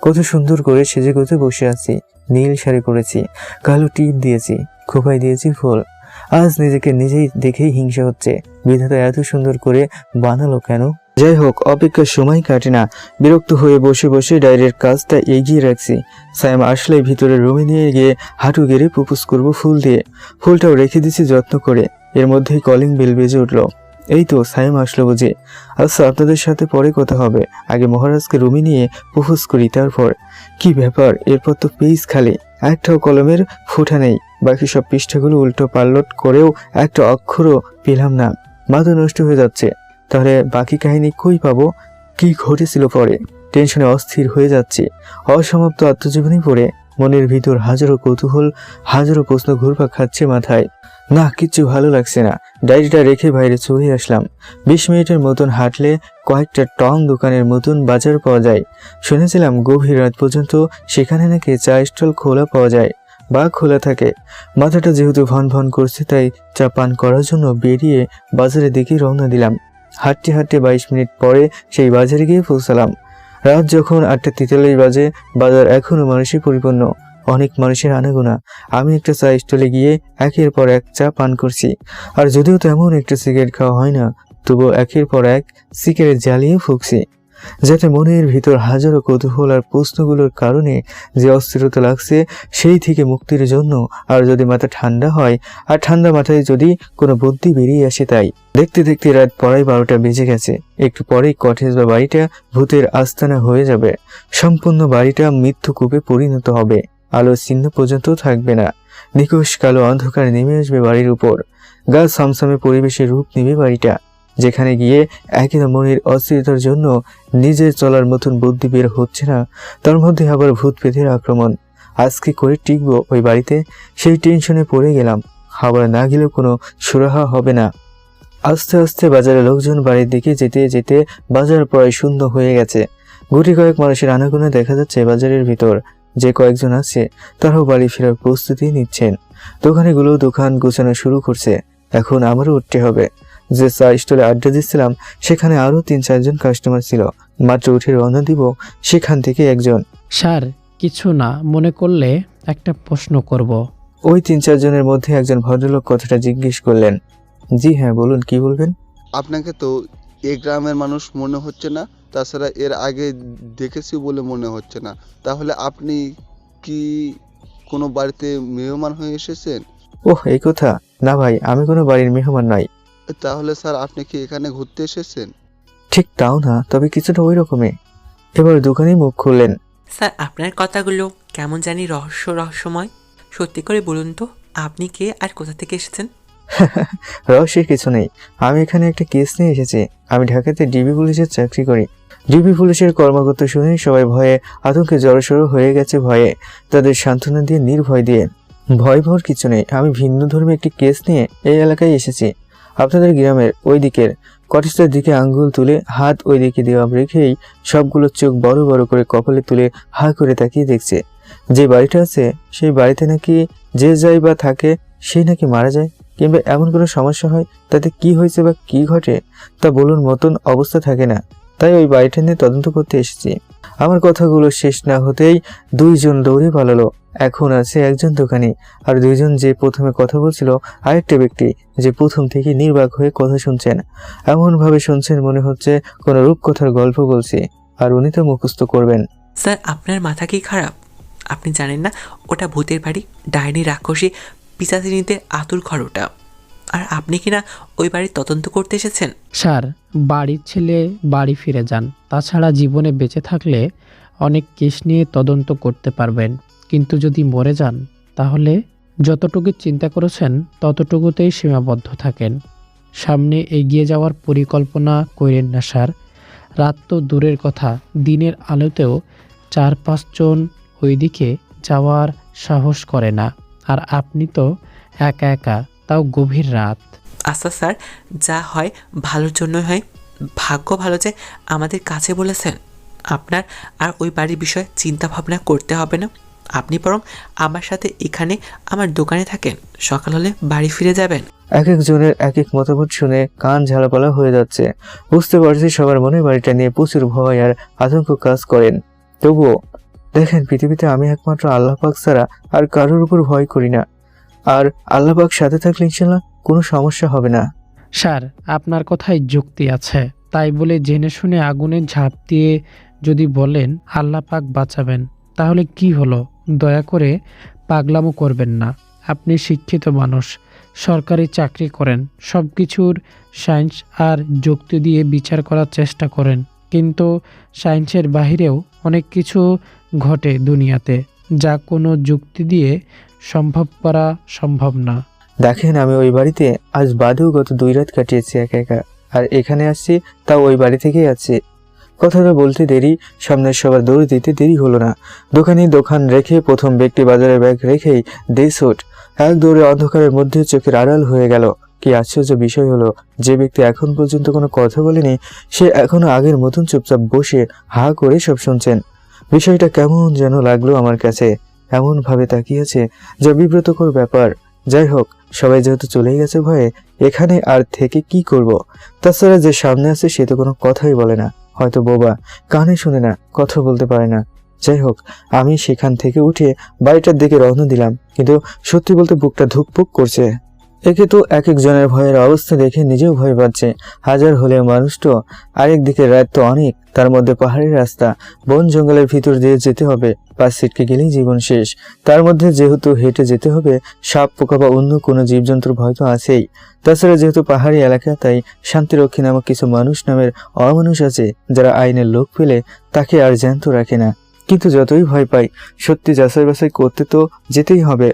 কত সুন্দর করে সেজে গুজে বসে আছি। নীল শাড়ি পরেছি, কালো টিপ দিয়েছি, খোপায় দিয়েছি ফুল। আজ নিজেকে নিজেই দেখেই হিংসা হচ্ছে, বিধাতা এত সুন্দর করে বানালো কেন? যাই হোক, অপেক্ষার সময় কাটে না। বিরক্ত হয়ে বসে বসে ডায়েরির কাজটা এগিয়ে রাখছি। সাইম আসলে ভিতরে রুমে নিয়ে গিয়ে হাঁটু গেড়ে প্রপোজ করব ফুল দিয়ে। ফুলটাও রেখে দিছি যত্ন করে। এর মধ্যেই কলিং বেল বেজে উঠলো। এই তো সাইম আসলো বুঝি। আচ্ছা, আপনাদের সাথে পরে কথা হবে, আগে মহারাজকে রুমে নিয়ে প্রপোজ করি, তারপর। কি ব্যাপার, এরপর তো পেজ খালি, একটাও কলমের ফোঁটা নেই। বাকি সব পৃষ্ঠাগুলো উল্টো পাল্লট করেও একটা অক্ষরও পেলাম না। মাথা নষ্ট হয়ে যাচ্ছে। তাহলে বাকি কাহিনী কই পাবো? কি ঘটেছিল পরে? টেনশনে অস্থির হয়ে যাচ্ছি। অসমাপ্ত আত্মজীবনী পড়ে মনের ভিতর হাজারো কৌতূহল, হাজারো প্রশ্ন ঘুরপাক খাচ্ছে মাথায়। না, কিচ্ছু ভালো লাগছে না। ডায়েরিটা রেখে বাইরে চলে আসলাম। 20 মিনিটের মতন হাঁটলে কয়েকটা টং দোকানের মতন বাজার পাওয়া যায়। শুনেছিলাম গভীর রাত পর্যন্ত সেখানে নাকি চা স্টল খোলা পাওয়া যায় বা খোলা থাকে। মাথাটা যেহেতু ভন ভন করছে, তাই চা পান করার জন্য বেরিয়ে বাজারের দিকে রওনা দিলাম। হাঁটতে হাঁটতে 22 মিনিট পরে সেই বাজারে গিয়ে পৌঁছালাম। রাত যখন 8:43 বাজে, বাজার এখনো মানুষে পরিপূর্ণ, অনেক মানুষের আনাগোনা। আমি একটা চা স্টলে গিয়ে একের পর এক চা পান করছি। আর যদিও তেমন একটা সিগারেট খাওয়া হয় না, তবুও একের পর এক সিগারেট জ্বালিয়ে ফুঁকছি। যাতে মনের ভিতর হাজারো কৌতূহল আর প্রশ্নগুলোর কারণে যে অস্থিরতা লাগছে সেই থেকে মুক্তির জন্য। আর যদি মাথা ঠান্ডা হয় আর ঠান্ডা মাথায় যদি কোনো বুদ্ধি বেরিয়ে আসে। তাই দেখতে দেখতে রাত 12:30 বেজে গেছে। একটু পরেই কটেজ বা বাড়িটা ভূতের আস্তানা হয়ে যাবে। সম্পূর্ণ বাড়িটা মৃত্যুকূপে পরিণত হবে। আলোর চিহ্ন পর্যন্ত থাকবে না। নিকষ কালো অন্ধকার নেমে আসবে বাড়ির উপর। গা সমসমে পরিবেশে রূপ নেবে বাড়িটা, যেখানে গিয়ে একের মনের অস্থিরতার জন্য নিজের চলার মতন বুদ্ধি বের হচ্ছে না, তার মধ্যে আবার ভূত পেতের আক্রমণ। আজকে করে টিকবো ওই বাড়িতে, সেই টেনশনে পড়ে গেলাম। আবার না গেলেও কোনো সুরাহা হবে না। আস্তে আস্তে বাজারে লোকজন বাড়ির দিকে যেতে যেতে বাজার প্রায় শূন্য হয়ে গেছে। গুটি কয়েক মানুষের আনাগোনা দেখা যাচ্ছে বাজারের ভিতর। যে কয়েকজন আছে তারাও বাড়ি ফেরার প্রস্তুতি নিচ্ছেন। দোকানিগুলো দোকান গোছানো শুরু করছে। এখন আমারও উঠতে হবে। যে চা স্টলে আড্ডা দিচ্ছিলাম সেখানে আরো 3-4 জন কাস্টমার ছিল। মাত্র উঠে রওনা দিব, সেখান থেকে একজন, স্যার কিছু না মনে করলে একটা প্রশ্ন করব। ওই 3-4 জনের মধ্যে একজন ভদ্রলোক কথাটা জিজ্ঞেস করলেন। জি হ্যাঁ বলুন, কি বলবেন? আপনাকে তো এই গ্রামের মানুষ মনে হচ্ছে না, তাছাড়া এর আগে দেখেছি বলে মনে হচ্ছে না। তাহলে আপনি কি কোনো বাড়িতে মেহমান হয়ে এসেছেন? ওহ, এই কথা? না ভাই, আমি কোনো বাড়ির মেহমান নই। তাহলে স্যার আপনি কি এখানে ঘুরতে এসেছেন? ঠিক তাও না, তবে কিছুটা ওই রকমই। এবার দোকানি মুখ খুললেন। স্যার আপনার কথাগুলো কেমন জানি রহস্যময়। সত্যি করে বলুন তো, আপনি কে আর কোথা থেকে এসেছেন? রহস্যের কিছু নেই। আমি এখানে একটা কেস নিয়ে এসেছি। আমি ঢাকাতে ডিবি পুলিশের চাকরি করি। ডিবি পুলিশের কর্মকর্তা শুনে সবাই ভয়ে আতঙ্কে জড়সড় হয়ে গেছে। ভয়ে তাদের সান্ত্বনা দিয়ে, নির্ভয় দিয়ে। ভয় ভর কিছু নেই। আমি ভিন্ন ধর্মী একটি কেস নিয়ে এই এলাকায় এসেছি। আপনাদের গ্রামের ওই দিকের কটেজটার দিকে আঙ্গুল তুলে হাত ওই দিকে দেওয়া রেখেই সবগুলো চোখ বড় বড় করে কপালে তুলে হা করে তাকিয়ে দেখছে। যে বাড়িটা আছে সেই বাড়িতে নাকি যে যায় বা থাকে সেই নাকি মারা যায়, কিংবা এমন কোনো সমস্যা হয় তাতে কি হয়েছে বা কি ঘটে তা বলুন মতন অবস্থা থাকে না। তাই ওই বাড়িটা নিয়ে তদন্ত করতে এসেছি। আমার কথাগুলো শেষ না হতেই 2 জন দৌড়ে পালালো। এখন আছে একজন দোকানি আর 2 জন যে প্রথমে কথা বলছিল, আরেকটা ব্যক্তি যে প্রথম থেকে নির্বাক হয়ে কথা শুনছেন। এমন ভাবে শুনছেন মনে হচ্ছে কোনো রূপকথার গল্প বলছি, আর উনি তো মুখস্থ করবেন। স্যার আপনার মাথা কি খারাপ? আপনি জানেন না ওটা ভূতের বাড়ি, ডাইনি, রাক্ষসী, পিশাচিনীদের আতুর ঘর ওটা। আর আপনি কিনা ওই বাড়ির তদন্ত করতে এসেছেন? স্যার বাড়ির ছেলে বাড়ি ফিরে যান। তাছাড়া জীবনে বেঁচে থাকলে অনেক কেস নিয়ে তদন্ত করতে পারবেন, কিন্তু যদি মরে যান তাহলে যতটুকু চিন্তা করেছেন ততটুকুতেই সীমাবদ্ধ থাকেন। সামনে এগিয়ে যাওয়ার পরিকল্পনা করেন না স্যার। রাত তো দূরের কথা, দিনের আলোতেও 4-5 জন ওইদিকে যাওয়ার সাহস করে না। আর আপনি তো একা একা, তাও গভীর রাত। আচ্ছা স্যার, যা হয় ভালোর জন্য হয়। ভাগ্য ভালো যে আমাদের কাছে বলেছেন। আপনার আর ওই বাড়ির বিষয়ে চিন্তা ভাবনা করতে হবে না। আপনি বরং আমার সাথে এখানে আমার দোকানে থাকেন, সকাল হলে বাড়ি ফিরে যাবেন। এক একজনের এক এক মতামত শুনে কান ঝালাপালা হয়ে যাচ্ছে। বুঝতে পারছি সবার মনে বাড়িটা নিয়ে প্রচুর ভয় আর আতঙ্ক কাজ করেন। তবুও দেখেন, পৃথিবীতে আমি একমাত্র আল্লাহ পাক ছাড়া আর কারোর উপর ভয় করি না। আর আল্লাহ পাক সাথে থাকলে ইনশাল্লাহ কোনো সমস্যা হবে না। স্যার আপনার কথায় যুক্তি আছে, তাই বলে জেনে শুনে আগুনে ঝাঁপ দিয়ে যদি বলেন আল্লাহ পাক বাঁচাবেন, তাহলে কি হলো? দয়া করে পাগলামো করবেন না। আপনি শিক্ষিত মানুষ, সরকারি চাকরি করেন, সব কিছুর সায়েন্স আর যুক্তি দিয়ে বিচার করার চেষ্টা করেন, কিন্তু সায়েন্সের বাহিরেও অনেক কিছু ঘটে দুনিয়াতে, যা কোনো যুক্তি দিয়ে সম্ভব করা সম্ভব না। দেখেন, আমি ওই বাড়িতে আজ বাদেও গত 2 রাত কাটিয়েছি একা একা, আর এখানে আসছি তাও ওই বাড়ি থেকেই আছি। কথাটা বলতে দেরি, সামনের সবার দৌড় দিতে দেরি হলো না। দোকানি দোকান রেখে প্রথম ব্যক্তি বাজারের ব্যাগ রেখেই দেশোট এক দৌড়ে অন্ধকারের মধ্যে চোখের আড়াল হয়ে গেল। কি আশ্চর্য বিষয় হলো, যে ব্যক্তি এখন পর্যন্ত কোনো কথা বলেনি সে এখনো আগের মতন চুপচাপ বসে হা করে সব শুনছেন। বিষয়টা কেমন যেন লাগলো আমার কাছে। এমন ভাবে তাকিয়েছে যা বিব্রতকর ব্যাপার। যাই হোক, সবাই যেহেতু চলেই গেছে ভয়ে, এখানে আর থেকে কি করব? তাছাড়া যে সামনে আছে সে তো কোনো কথাই বলে না, হয়তো বোবা, কানে শুনে না, কথা বলতে পারে না। যাই হোক, আমি সেখান থেকে উঠে বাড়িটার দিকে রওনা দিলাম, কিন্তু সত্যি বলতে বুকটা ধুকপুক করছে। একে তো এক একজনের ভয়ের অবস্থা দেখে নিজেও ভয় পাচ্ছে। হাজার হলেও মানুষ তো, আরেকদিকে রাত তো অনেক, তার মধ্যে পাহাড়ের রাস্তা, বন জঙ্গলের ভিতর দিয়ে যেতে হবে, পাশ ছিটকে গেলেই জীবন শেষ। তার মধ্যে যেহেতু হেঁটে যেতে হবে, সাপ পোকা বা অন্য কোনো জীবজন্তুর ভয় তো আছেই। তাছাড়া যেহেতু পাহাড়ি এলাকা, তাই শান্তিরক্ষী নামক কিছু মানুষ নামের অমানুষ আছে, যারা আইনের লোক পেলে তাকে আর জ্যান্ত রাখে না। কিন্তু যতই ভয় পাই, সত্যি যাচাই বাছাই করতে তো যেতেই হবে।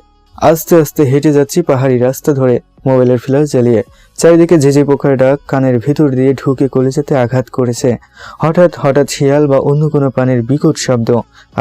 আস্তে আস্তে হেঁটে যাচ্ছি পাহাড়ি রাস্তা ধরে, মোবাইলের ফ্ল্যাশ জ্বালিয়ে। চারিদিকে ঝিঝি পোকার ডাক কানের ভিতর দিয়ে ঢুকে কলেজাতে আঘাত করেছে। হঠাৎ হঠাৎ শিয়াল বা অন্য কোনো প্রাণীর বিকট শব্দ,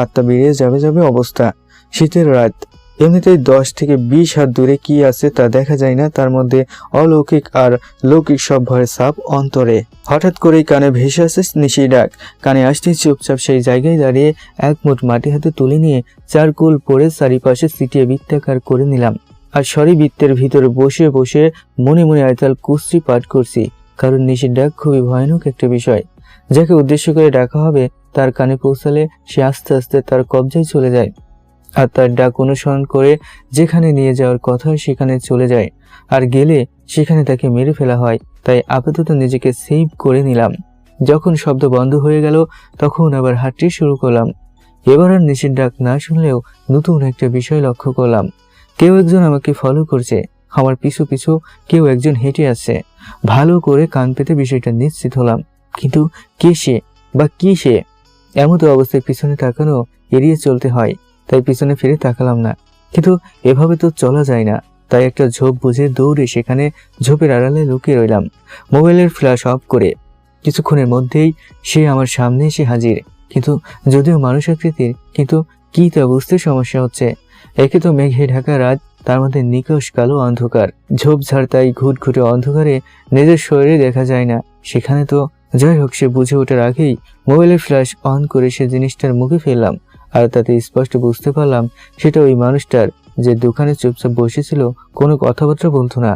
আত্মা বেরিয়ে যাবে অবস্থা। শীতের রাত, এমনিতেই 10 থেকে 20 হাত দূরে কি আছে তা দেখা যায় না, তার মধ্যে অলৌকিক আর লৌকিক সব ভয়ের ছাপ অন্তরে। হঠাৎ করেই কানে ভেসে আসে নিশির ডাক। কানে আসতেই চুপচাপ সেই জায়গায় দাঁড়িয়ে এক মুঠ মাটি হাতে তুলে নিয়ে চারকুল পরে চারিপাশে সিটিয়ে বৃত্তাকার করে নিলাম। আর সরি বৃত্তের ভিতরে বসে বসে মনে মনে আয়তাল কুস্তি পাঠ করছি, কারণ নিশির ডাক খুবই ভয়ানক একটা বিষয়। যাকে উদ্দেশ্য করে ডাকা হবে তার কানে পৌঁছালে সে আস্তে আস্তে তার কবজায় চলে যায়, আর তার ডাক অনুসরণ করে যেখানে নিয়ে যাওয়ার কথা সেখানে চলে যায়, আর গেলে সেখানে তাকে মেরে ফেলা হয়। তাই আপাতত নিজেকে সেভ করে নিলাম। যখন শব্দ বন্ধ হয়ে গেল তখন আবার হাঁটতে শুরু করলাম। এবার আর নিশির ডাক না শুনলেও নতুন একটা বিষয় লক্ষ্য করলাম। কেউ একজন আমাকে ফলো করছে, আমার পিছু পিছু কেউ একজন হেঁটে আসছে। ভালো করে কান পেতে বিষয়টা নিশ্চিত হলাম, কিন্তু কে সে বা কি সে? এমতো অবস্থায় পিছনে তাকানো এড়িয়ে চলতে হয়, তাই পিছনে ফিরে তাকালাম না। কিন্তু এভাবে তো চলা যায় না, তাই একটা ঝোপ বুঝে দৌড়ে সেখানে ঝোপের আড়ালে লুকিয়ে রইলাম, মোবাইলের ফ্ল্যাশ অফ করে। কিছুক্ষণের মধ্যেই সে আমার সামনে এসে হাজির, কিন্তু যদিও মানুষ আকৃতির, কিন্তু কি তা বুঝতে সমস্যা হচ্ছে। একে তো মেঘে ঢাকা রাত, তার মধ্যে নিকষ কালো অন্ধকার, ঝোপঝাড়, তাই ঘুটঘুটে অন্ধকারে নিজের শরীরে দেখা যায় না। সেখানে তো যাই হোক, সে বুঝে ওঠার আগেই মোবাইলের ফ্ল্যাশ অন করে সে জিনিসটার মুখে ফেললাম, আর তাতে স্পষ্ট বুঝতে পারলাম সেটা ওই মানুষটার, যে দোকানে চুপচাপ বসেছিল, কোনো কথাবার্তা বলতো না।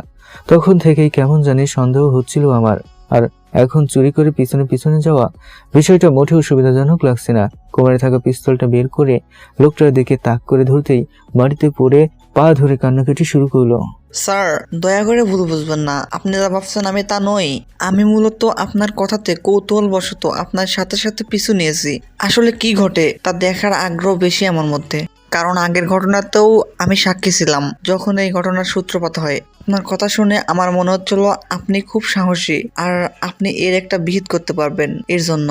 তখন থেকেই কেমন জানি সন্দেহ হচ্ছিল আমার। আর এখন চুরি করে পিছনে পিছনে যাওয়া, বিষয়টা মোটেও সুবিধাজনক লাগছে না। কোমরে থাকা পিস্তলটা বের করে লোকটার দিকে তাক করে ধরতেই মাটিতে পড়ে পা ধরে কান্নাকাটি শুরু করলো। স্যার, দয়া করে ভুল বুঝবেন না, আপনি যা ভাবছেন আমি তা নই। আমি মূলত আপনার কথাতে কৌতূহলবশত আপনার সাথে সাথে পিছু নিয়েছি। আসলে কি ঘটে তা দেখার আগ্রহ বেশি আমার মধ্যে, কারণ আগের ঘটনাতেও আমি সাক্ষী ছিলাম যখন এই ঘটনার সূত্রপাত হয়। আপনার কথা শুনে আমার মনে হচ্ছিল আপনি খুব সাহসী, আর আপনি এর একটা বিহিত করতে পারবেন। এর জন্য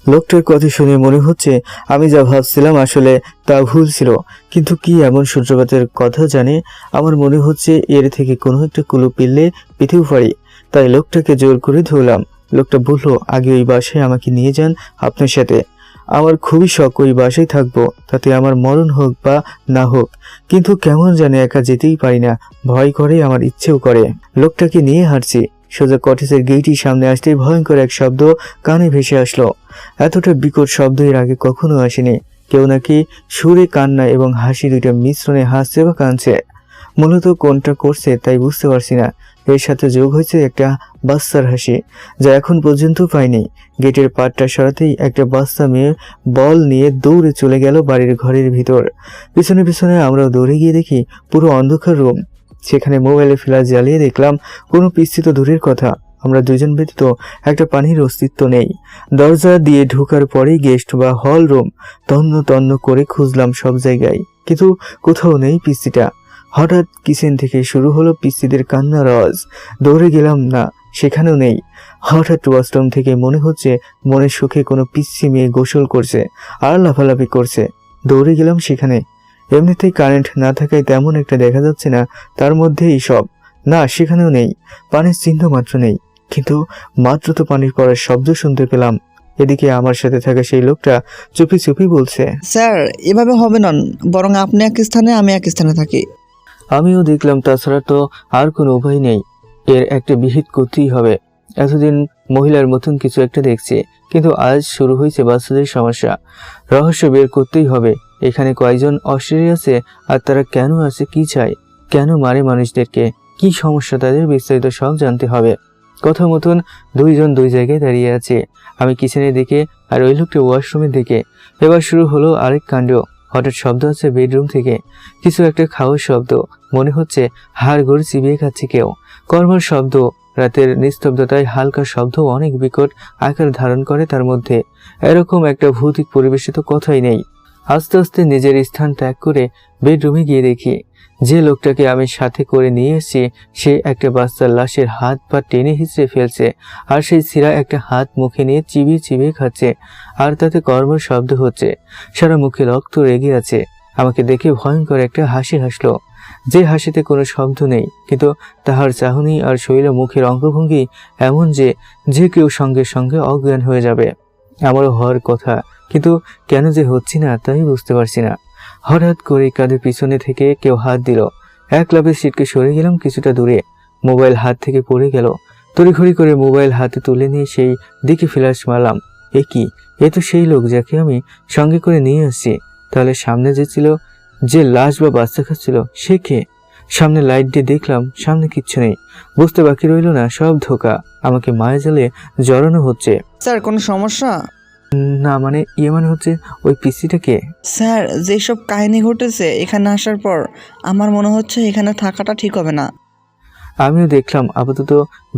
লোকটার কথা শুনে মনে হচ্ছে আমি যা ভাবছিলাম আসলে তা ভুল ছিল। কিন্তু কি এমন সূত্রপাতের কথা জানে? আমার মনে হচ্ছে এর থেকে কোনো একটা ক্লু পেলে পেতেও পারি। তাই লোকটাকে জোর করে ধরলাম। লোকটা বলল, আগে ওই বাসায় আমাকে নিয়ে যান আপনার সাথে। আমার খুবই শখ ওই বাসায় থাকবো, তাতে আমার মরণ হোক বা না হোক। কিন্তু কেমন জানে একা যেতেই পারি না, ভয় করে, আমার ইচ্ছেও করে। লোকটাকে নিয়ে হাঁটছি, সোজা কটেজের গেটের সামনে আসতেই ভয়ঙ্কর এক শব্দ কানে ভেসে আসলো। এতটা বিকট শব্দ এর আগে কখনো আসেনি। কেউ নাকি সুরে, কান্না এবং হাসি দুইটা মিশ্রণে হাসছে বা কাঁদছে। মূলত কোনটা করছে তাই বুঝতে পারছি না। এর সাথে যোগ হয়েছে একটা বাচ্চার হাসি, যা এখন পর্যন্ত পাইনি। গেটের পাটটা সরাতেই একটা বাচ্চা মেয়ে বল নিয়ে দৌড়ে চলে গেল বাড়ির ঘরের ভিতর। পিছনে পিছনে আমরাও দৌড়ে গিয়ে দেখি পুরো অন্ধকার রুম। সেখানে মোবাইলে ফ্ল্যাশ জ্বালিয়ে দেখলাম কোনো পিস্তি তো দূরের কথা, আমরা দুজন ব্যতীত একটা পানির অস্তিত্ব নেই। দরজা দিয়ে ঢোকার পরেই গেস্ট বা হল রুম তন্ন তন্ন করে খুঁজলাম সব জায়গায়, কিন্তু কোথাও নেই পিস্তিটা। হঠাৎ কিচেন থেকে শুরু হলো পিস্তিদের কান্নার আওয়াজ। দৌড়ে গেলাম না, সেখানেও নেই। হঠাৎ ওয়াশরুম থেকে মনে হচ্ছে মনের সুখে কোনো পিচ্ছি মেয়ে গোসল করছে আর লাফালাফি করছে। দৌড়ে গেলাম সেখানে। এমনিতেই কারেন্ট না থাকায় তেমন একটা দেখা যাচ্ছে না, তার মধ্যেই সব না, সেখানেও নেই। পানির চিহ্ন মাত্র নেই, কিন্তু মাত্র তো পানির পড়ার শব্দ শুনতে পেলাম। এদিকে আমার সাথে থাকা সেই লোকটা চুপি চুপি বলছে, স্যার এভাবে হবে না, বরং আপনি এক স্থানে আমি এক স্থানে থাকি। আমিও দেখলাম, তাছাড়া তো আর কোনো উপায় নেই, এর একটা বিহিত করতেই হবে। এতদিন মহিলার মতন কিছু একটা দেখছি, কিন্তু আজ শুরু হয়েছে বাচ্চাদের সমস্যা। রহস্য বের করতেই হবে। এখানে কয়জন অশরীরী আছে, আর তারা কেন আছে, কি চায়, কেন মারে মানুষদেরকে, কি সমস্যা তাদের, বিস্তারিত সব জানতে হবে। কথা মতন দুইজন দুই জায়গায় দাঁড়িয়ে আছে, আমি কিচেনের দিকে আর ওই লোকটা ওয়াশরুমের দিকে। এবার শুরু হলো আরেক কাণ্ড। হঠাৎ শব্দ আছে বেডরুম থেকে, কিছু একটা খাওয়ার শব্দ, মনে হচ্ছে হাড় গোড় চিবিয়ে খাচ্ছে কেউ। কর্মর শব্দ, রাতের নিস্তব্ধতায় হালকা শব্দ অনেক বিকট আকার ধারণ করে তার মধ্যে। এরকম একটা ভৌতিক পরিবেশে তো কথাই নেই। আস্তে আস্তে নিজের স্থান ত্যাগ করে বেডরুমে গিয়ে দেখি যে লোকটাকে আমি সাথে করে নিয়ে এসেছি সে একটা বাচ্চার লাশের হাত পা টেনে হিঁচড়ে ফেলছে, আর সেই ছিঁড়া একটা হাত মুখে নিয়ে চিবিয়ে চিবিয়ে খাচ্ছে, আর তাতে কর্মর শব্দ হচ্ছে। সারা মুখে রক্ত রেগে আছে। আমাকে দেখে ভয়ঙ্কর একটা হাসি হাসলো, যে হাসিতে কোনো শব্দ নেই, কিন্তু তাহার চাহনি আর শৈল মুখের অঙ্গভঙ্গি এমন যে যে কেউ সঙ্গে সঙ্গে অজ্ঞান হয়ে যাবে। আমারও হওয়ার কথা, কিন্তু কেন যে হচ্ছি না তাই বুঝতে পারছি না। হঠাৎ করে কাঁধের পিছনে থেকে কেউ হাত দিল। এক লাফে সিটকে সরে গেলাম কিছুটা দূরে। মোবাইল হাত থেকে পড়ে গেল। তড়িঘড়ি করে মোবাইল হাতে তুলে নিয়ে সেই দিকে ফ্ল্যাশ মারলাম। এ কি, এ তো সেই লোক যাকে আমি সঙ্গে করে নিয়ে আসছি। তাহলে সামনে যে ছিল, যে লাশ বা বাচ্চা খাচ্ছিল, সে কে? সামনে লাইট দিয়ে দেখলাম সামনে কিচ্ছু নেই। বুঝতে বাকি রইল না সব ধোকা। আমাকে মায়াজালে জড়ানো হচ্ছে। স্যার কোনো সমস্যা? না মানে মানে হচ্ছে ওই পিসিটাকে। স্যার যেসব কাহিনী ঘটেছে এখানে আসার পর আমার মনে হচ্ছে এখানে থাকাটা ঠিক হবে না। আমিও দেখলাম আপাতত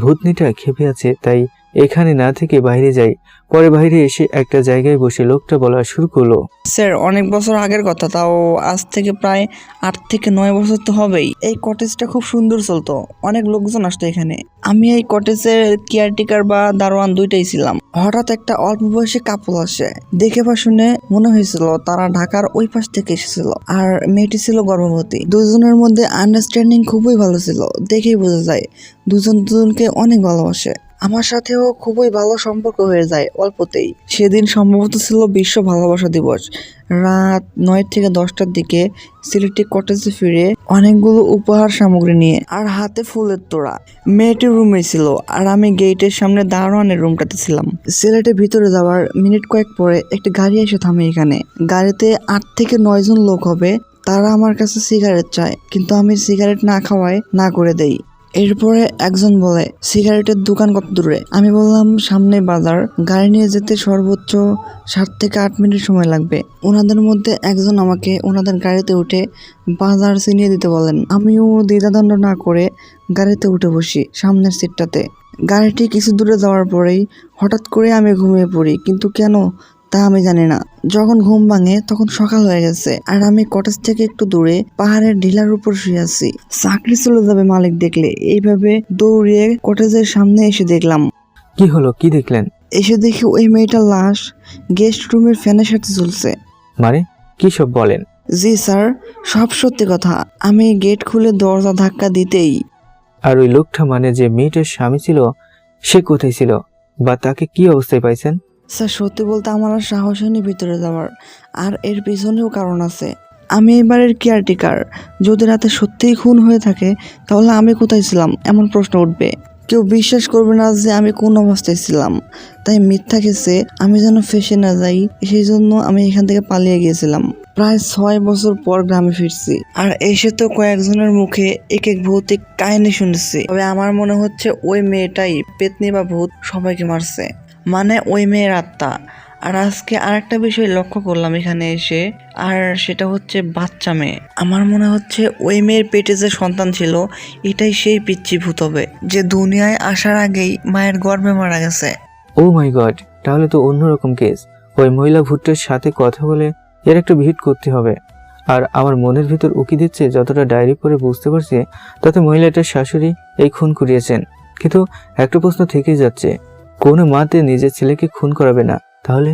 ভূতনিটা খেপে আছে, তাই এখানে না থেকে বাইরে যাই। পরে বাইরে এসে একটা জায়গায় বসে লোকটা বলা শুরু করলো। স্যার অনেক বছর আগের কথা, তাও আজ থেকে প্রায় 8 থেকে 9 বছর তো হবেই। এই কটেজটা খুব সুন্দর চলতো, অনেক লোকজন আসতো এখানে। আমি এই কটেজের কেয়ারটেকার বা দারোয়ান দুইটাই ছিলাম। হঠাৎ একটা অল্প বয়সী কাপল আসে। দেখে বা শুনে মনে হয়েছিল তারা ঢাকার ওই পাশ থেকে এসেছিল, আর মেয়েটি ছিল গর্ভবতী। দুজনের মধ্যে আন্ডারস্ট্যান্ডিং খুবই ভালো ছিল, দেখেই বোঝা যায় দুজন দুজনকে অনেক ভালোবাসে। আমার সাথেও খুবই ভালো সম্পর্ক হয়ে যায় অল্পতেই। সেদিন সম্ভবত ছিল বিশ্ব ভালোবাসা দিবস। রাত 9 থেকে 10টার দিকে সিলেটি কটেজে ফিরে অনেকগুলো উপহার সামগ্রী নিয়ে, আর হাতে ফুলের তোড়া। মেয়েটির রুমে ছিল, আর আমি গেটের সামনে দারোয়ানের রুমটাতে ছিলাম। সিলেটে ভিতরে যাওয়ার মিনিট কয়েক পরে একটি গাড়ি এসে থামে এখানে। গাড়িতে 8 থেকে 9 জন লোক হবে। তারা আমার কাছে সিগারেট চায়, কিন্তু আমি সিগারেট না খাওয়ায় না করে দেই। এরপরে একজন বলে, সিগারেটের দোকান কত দূরে? আমি বললাম সামনে বাজার, গাড়ি নিয়ে যেতে সর্বোচ্চ 7 থেকে 8 মিনিট সময় লাগবে। ওনাদের মধ্যে একজন আমাকে ওনাদের গাড়িতে উঠে বাজার চিনিয়ে দিতে বলেন। আমিও দ্বিধাদ্বন্দ্ব না করে গাড়িতে উঠে বসি সামনের সিটটাতে। গাড়িটি কিছু দূরে যাওয়ার পরেই হঠাৎ করে আমি ঘুমিয়ে পড়ি, কিন্তু কেন তা আমি জানি না। যখন ঘুম ভাঙে তখন সকাল হয়ে গেছে, আর আমি কটেজ থেকে একটু দূরে পাহাড়ের ঢিলার উপর শুয়ে আছি। চাকরি চলে যাবে মালিক দেখলে। এইভাবে দৌড়িয়ে কটেজের সামনে এসে দেখলাম। কি হলো, কি দেখলেন? এসে দেখি ওই মেয়েটার লাশ গেস্ট রুমের ফ্যানের সাথে ঝুলছে। মানে কি সব বলেন? জি স্যার, সব সত্যি কথা। আমি গেট খুলে দরজা ধাক্কা দিতেই। আর ওই লোকটা মানে যে মেয়েটার স্বামী ছিল, সে কোথায় ছিল বা তাকে কি অবস্থায় পাইছেন? স্যার সত্যি বলতে আমার আর সাহস হয়নি ভিতরে যাওয়ার, আর এর পিছনেও কারণ আছে। আমি এবারের কেয়ারটেকার। যদি রাতে সত্যিই খুন হয়ে থাকে তাহলে আমি কোথায় ছিলাম এমন প্রশ্ন উঠবে। কেউ বিশ্বাস করবে না যে আমি কোন অবস্থায় ছিলাম। তাই মিথ্যা কেসে আমি যেন ফেসে না যাই, সেই জন্য আমি এখান থেকে পালিয়ে গিয়েছিলাম। প্রায় 6 বছর পর গ্রামে ফিরছি, আর এসে তো কয়েকজনের মুখে এক এক ভৌতিক কাহিনী শুনেছি। তবে আমার মনে হচ্ছে ওই মেয়েটাই পেতনি বা ভূত সবাইকে মারছে, মানে ওই মেয়ের আত্মা। আর আজকে আরেকটা বিষয় লক্ষ্য করলাম এখানে এসে, আর সেটা হচ্ছে বাচ্চা মেয়ে। আমার মনে হচ্ছে ওই মেয়ের পেটে যে সন্তান ছিল এটাই সেই পিচ্চি ভূত হবে, যে দুনিয়ায় আসার আগেই মায়ের গর্ভে মারা গেছে। ও মাই গড, তাহলে তো অন্যরকম কেস। ওই মহিলা ভূতটার সাথে কথা বলে এর একটা ভিড় করতে হবে। আর আমার মনের ভিতর উকি দিচ্ছে, যতটা ডায়েরি করে বুঝতে পারছি তাতে মহিলাটার শাশুড়ি এই খুন করিয়েছেন। কিন্তু একটা প্রশ্ন থেকেই যাচ্ছে, কোনো মাতে নিজের ছেলেকে খুন করাবে না তাহলে?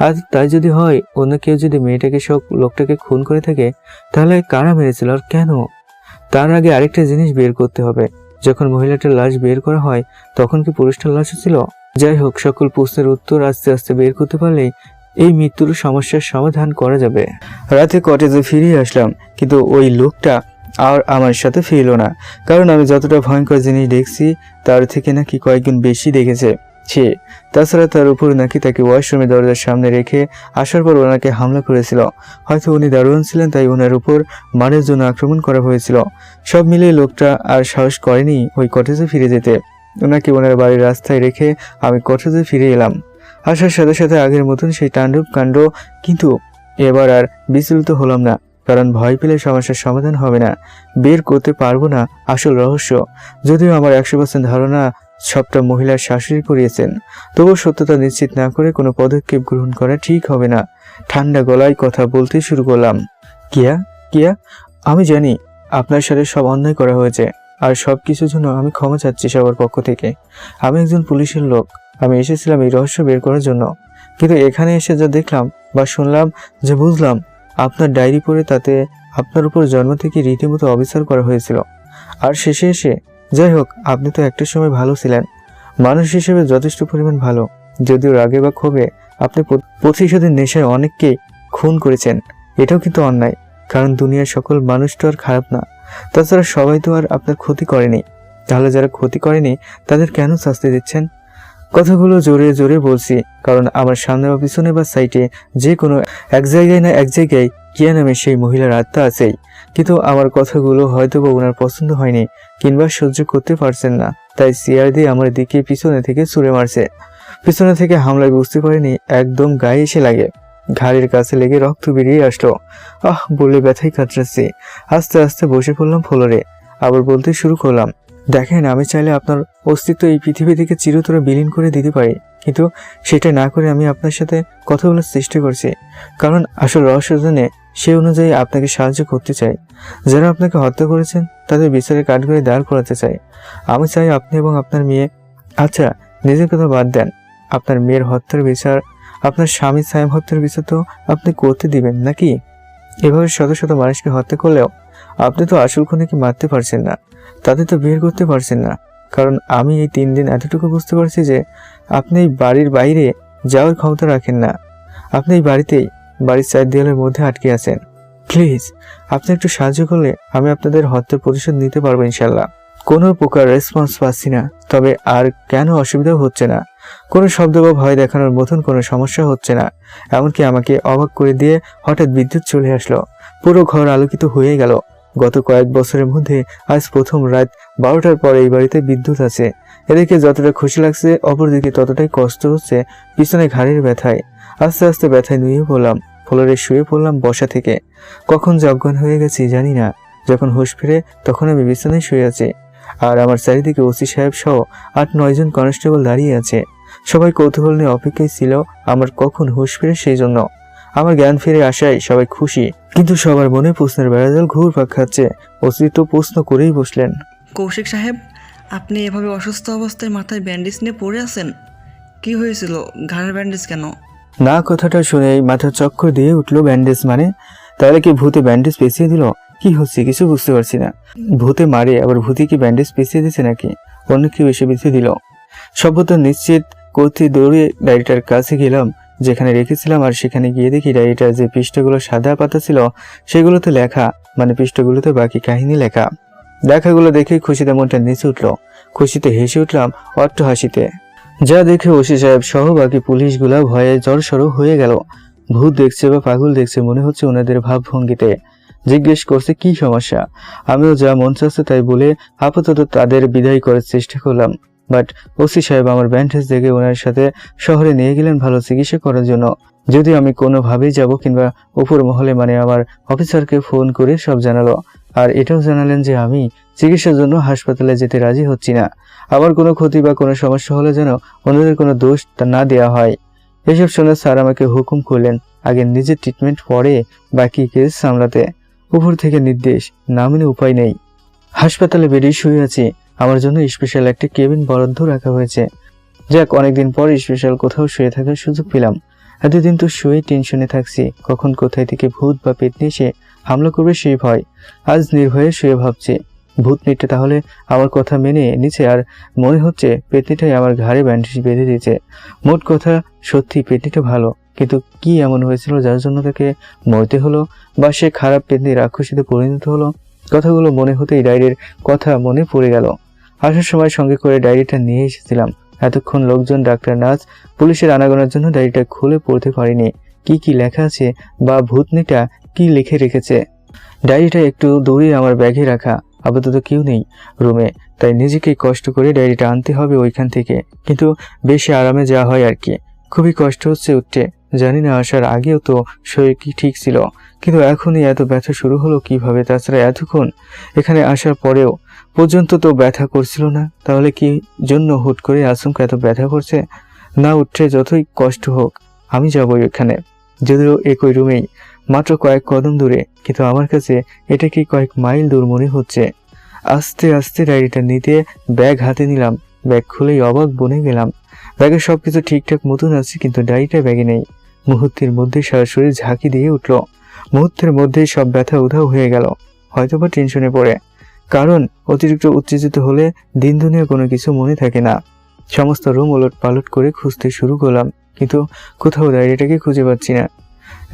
আর তাই যদি হয়, অন্য কেউ যদি মেয়েটাকে সব লোকটাকে খুন করে থাকে, তাহলে কারা মেরেছিল আর কেন? তার আগে আরেকটা জিনিস বের করতে হবে, যখন মহিলাটার লাশ বের করা হয় তখন কি পুরুষটার লাশ ছিল? যাই হোক, সকল প্রশ্নের উত্তর আস্তে আস্তে বের করতে পারলেই এই মৃত্যুর সমস্যার সমাধান করা যাবে। রাতে কটেজে ফিরে আসলাম, কিন্তু ওই লোকটা আর আমার সাথে ফিরল না, কারণ আমি যতটা ভয়ঙ্কর জিনিস দেখছি তার থেকে নাকি কয়েকগুণ বেশি দেখেছে সে। তাছাড়া তার উপর নাকি তাকে ওয়াশরুমে দরজার সামনে রেখে আসার পর ওনাকে হামলা করেছিল। হয়তো উনি দারোয়ান ছিলেন, তাই ওনার উপর মারের জন্য আক্রমণ করা হয়েছিল। সব মিলিয়ে লোকটা আর সাহস করেনি ওই কটেজে ফিরে যেতে। ওনাকে ওনার বাড়ির রাস্তায় রেখে আমি কটেজে ফিরে এলাম। আসার সাথে সাথে আগের মতন সেই তাণ্ডব কাণ্ড, কিন্তু এবার আর বিচলিত হলাম না, কারণ ভয় পেলে সমস্যার সমাধান হবে না, বের করতে পারবো না আসল রহস্য। যদিও আমার 100% ধারণা সবটা মহিলার শাশুড়ি করিয়েছেন, তবুও সত্যতা নিশ্চিত না করে কোনো পদক্ষেপ গ্রহণ করা ঠিক হবে না। ঠান্ডা গলায় কথা বলতে শুরু করলাম। কিয়া কিয়া আমি জানি আপনার সাথে সব অন্যায় করা হয়েছে, আর সব কিছুর জন্য আমি ক্ষমা চাচ্ছি সবার পক্ষ থেকে। আমি একজন পুলিশের লোক, আমি এসেছিলাম এই রহস্য বের করার জন্য। কিন্তু এখানে এসে যা দেখলাম বা শুনলাম, যে বুঝলাম, আপনার ডায়েরি পড়ে তাতে আপনার উপর জন্ম থেকে রীতিমতো অবিচার করা হয়েছিল। আর শেষে এসে, যাই হোক, আপনি তো একটা সময় ভালো ছিলেন, মানুষ হিসেবে যথেষ্ট পরিমাণ ভালো। যদিও রাগে বা ক্ষোভে আপনি প্রতিশোধের নেশায় অনেককে খুন করেছেন, এটাও কিন্তু অন্যায়, কারণ দুনিয়ার সকল মানুষ তো আর খারাপ না। তাছাড়া সবাই তো আর আপনার ক্ষতি করেনি, তাহলে যারা ক্ষতি করেনি তাদের কেন শাস্তি দিচ্ছেন? কথাগুলো জোরে জোরে বলছি, কারণ আমার সামনে বা পিছনে বা সাইডে যে কোনো এক জায়গায় না এক জায়গায় কিয়া নামে সেই মহিলার আত্মা আছেই। কিন্তু আমার কথাগুলো হয়তো বা ওনার পছন্দ হয়নি, কিংবা সহ্য করতে পারছেন না, তাই সিআর দিয়ে আমার দিকে পিছনে থেকে ছুঁড়ে মারছে। পিছনে থেকে হামলায় বুঝতে পারিনি, একদম গায়ে এসে লাগে, ঘাড়ের কাছে লেগে রক্ত বেরিয়ে আসলো। বলে ব্যথায় কাতরাচ্ছি। আস্তে আস্তে বসে পড়লাম ফ্লোরে, আবার বলতে শুরু করলাম, দেখেন, আমি চাইলে আপনার অস্তিত্ব এই পৃথিবী থেকে চিরতরে বিলীন করে দিতে পারি, কিন্তু সেটা না করে আমি আপনার সাথে কথা বলার চেষ্টা করছি, কারণ আসল রহস্য জেনে সে অনুযায়ী আপনাকে সাহায্য করতে চাই। যারা আপনাকে হত্যা করেছেন তাদের বিচারের কাঠগড়ে দাঁড় করাতে চাই। আমি চাই আপনি এবং আপনার মেয়ে, আচ্ছা নিজের কথা বাদ দেন, আপনার মেয়ের হত্যার বিচার, আপনার স্বামী সাইম হত্যার বিচার তো আপনি করতে দিবেন নাকি? এভাবে শত শত মানুষকে হত্যা করলেও আপনি তো আসল খুনিকে মারতে পারছেন না, তাদের তো বের করতে পারছেন না। কারণ আমি এই 3 দিন এতটুকু বুঝতে পারছি যে আপনি এই বাড়ির বাইরে যাওয়ার ক্ষমতা রাখেন না, আপনি এই বাড়িতেই, বাড়ির 4 দেয়ালের মধ্যে আটকে আছেন। প্লিজ, আপনি একটু সাহায্য করলে আমি আপনাদের হত্যার প্রতিশোধ নিতে পারবো ইনশাল্লাহ। কোনো প্রকার রেসপন্স পাচ্ছি না, তবে আর কেন অসুবিধাও হচ্ছে না, কোনো শব্দ বা ভয় দেখানোর মতন কোনো সমস্যা হচ্ছে না। এমনকি আমাকে অবাক করে দিয়ে হঠাৎ বিদ্যুৎ চলে আসলো, পুরো ঘর আলোকিত হয়ে গেল। গত কয়েক বছরের মধ্যে আজ প্রথম রাত 12টার পরে এই বাড়িতে বিদ্যুৎ আছে। এদিকে যতটা খুশি লাগছে, অপরদিকে ততটাই কষ্ট হচ্ছে পিছনে ঘাড়ের ব্যথায়। আস্তে আস্তে ব্যথায় নুয়ে পড়লাম, ফ্লোরে শুয়ে পড়লাম বসা থেকে। কখন যে অজ্ঞান হয়ে গেছি জানি না। যখন হুঁশ ফিরে তখন আমি বিছানায় শুয়ে আছি, আর আমার চারিদিকে ওসি সাহেব সহ 8-9 জন কনস্টেবল দাঁড়িয়ে আছে। সবাই কৌতূহল নিয়ে অপেক্ষায় ছিল আমার কখন হুঁশ ফিরে, সেই জন্য। আমার জ্ঞান ফিরে আসায় সবাই খুশি, কিন্তু সবার মনে প্রশ্নের বেড়াজাল ঘুরপাক খাচ্ছে। ওসি তো প্রশ্ন করেই বসলেন, কৌশিক সাহেব, আপনি এভাবে অসুস্থ অবস্থায় মাথায় ব্যান্ডেজ নিয়ে পড়ে আছেন, কি হয়েছিল? ঘাড়ের ব্যান্ডেজ কেন? না কথাটা শুনেই মাথা চক্কর দিয়ে উঠলো। ব্যান্ডেজ মানে? তাহলে কি ভূতে ব্যান্ডেজ পেঁচিয়ে দিল? কি হচ্ছে কিছু বুঝতে পারছি না। ভূতে মারে আবার ভূতে কি ব্যান্ডেজ পেঁচিয়ে দিচ্ছে নাকি অন্য কেউ এসে বিছিয়ে দিল? সভ্যতা নিশ্চিত করতে দৌড়ে ডায়েরিটার কাছে গেলাম যেখানে রেখেছিলাম, আর সেখানে গিয়ে দেখি ডায়েরিটার যে পৃষ্ঠাগুলো সাদা পাতা ছিল সেগুলোতে লেখা, মানে পৃষ্ঠাগুলোতে বাকি কাহিনী লেখা। লেখাগুলো দেখে খুশিতে মনটা নিচে উঠলো। খুশিতে হেসে উঠলাম অট্ট হাসিতে, যা দেখে ওসি সাহেব সহ বাকি পুলিশগুলা ভয়ে জড়সড় হয়ে গেল। ভূত দেখছে বা পাগল দেখছে মনে হচ্ছে ওনাদের ভাবভঙ্গিতে। জিজ্ঞেস করছে কি সমস্যা। আমিও যা মন চাচ্ছে তাই বলে আপাতত তাদের বিদায় করার চেষ্টা করলাম। বাট ওসি সাহেব আমার ব্যান্ডেজ দেখে ওনার সাথে শহরে নিয়ে গেলেন ভালো চিকিৎসা করার জন্য। যদি আমি কোনোভাবেই যাব কিংবা উপর মহলে মানে আমার অফিসারকে ফোন করে সব জানালো, আর এটাও জানালেন যে আমি চিকিৎসার জন্য হাসপাতালে যেতে রাজি হচ্ছি না। আবার কোনো ক্ষতি বা কোনো সমস্যা হলে যেন ওনাদের কোনো দোষ না দেওয়া হয়। এসব শুনে স্যার আমাকে হুকুম করলেন আগে নিজের ট্রিটমেন্ট, পরে বাকি কেস সামলাতে। উপর থেকে নির্দেশ, না মেনে উপায় নেই। হাসপাতালে বেরিয়ে শুয়ে আছি, আমার জন্য স্পেশাল একটা কেবিন বরাদ্দ রাখা হয়েছে। যাক, অনেকদিন পর স্পেশাল কোথাও শুয়ে থাকার সুযোগ পেলাম। এতদিন তো শুয়ে টেনশনে থাকছি, কখন কোথায় থেকে ভূত বা পেতনি এসে হামলা করবে সেই ভয়। আজ নির্ভয়ে শুয়ে ভাবছি ভূতনিটা তাহলে আমার কথা মেনে নিচে, আর মনে হচ্ছে পেতনিটাই আমার ঘাড়ে ব্যান্ডেজ বেঁধে দিয়েছে। মোট কথা সত্যি পেতনিটা ভালো, কিন্তু কি এমন হয়েছিল যার জন্য তাকে মরতে হলো, বা সে খারাপ পেতনি রাক্ষসীতে পরিণত হলো? কথাগুলো মনে হতেই ডায়েরির কথা মনে পড়ে গেল। আসার সময় সঙ্গে করে ডায়েরিটা নিয়ে এসেছিলাম। এতক্ষণ লোকজন, ডাক্তার, নার্স, পুলিশের আনাগোনার জন্য ডায়েরিটা খুলে পড়তে পারিনি কি কি লেখা আছে বা ভূতনিটা কি লিখে রেখেছে। ডায়েরিটা একটু দূরে আমার ব্যাগে রাখা, আপাতত কেউ নেই রুমে, তাই নিজেকে কষ্ট করে ডায়েরিটা আনতে হবে ওইখান থেকে। কিন্তু বেশি আরামে যাওয়া হয় আর কি। খুবই কষ্ট হচ্ছে উঠতে, জানি না আসার আগেও তো শরীর কি ঠিক ছিল, কিন্তু এখনই এত ব্যথা শুরু হলো কিভাবে? তাছাড়া এতক্ষণ এখানে আসার পরেও পর্যন্ত তো ব্যথা করছিল না, তাহলে কি জন্য হুট করে আচমকা এত ব্যথা করছে? না উঠছে যতই কষ্ট হোক আমি যাবো এখানে, যদিও একই রুমেই, মাত্র কয়েক কদম দূরে, কিন্তু আমার কাছে এটা কি কয়েক মাইল দূর মনে হচ্ছে। আস্তে আস্তে ডায়েরিটা নিতে ব্যাগ হাতে নিলাম। ব্যাগ খুলেই অবাক বনে গেলাম। ব্যাগে সবকিছু ঠিকঠাক মতন আছে, কিন্তু ডায়েরিটা ব্যাগে নেই। মুহূর্তের মধ্যে সারা শরীর ঝাঁকি দিয়ে উঠল। মুহূর্তের মধ্যেই সব ব্যথা উধাও হয়ে গেল, হয়তোবা টেনশনে পড়ে। কারণ অতিরিক্ত উত্তেজিত হলে দিন দুনিয়া কোনো কিছু মনে থাকে না। সমস্ত রুম ওলট পালট করে খুঁজতে শুরু করলাম, কিন্তু কোথাও ডায়েরিটাকে খুঁজে পাচ্ছি না।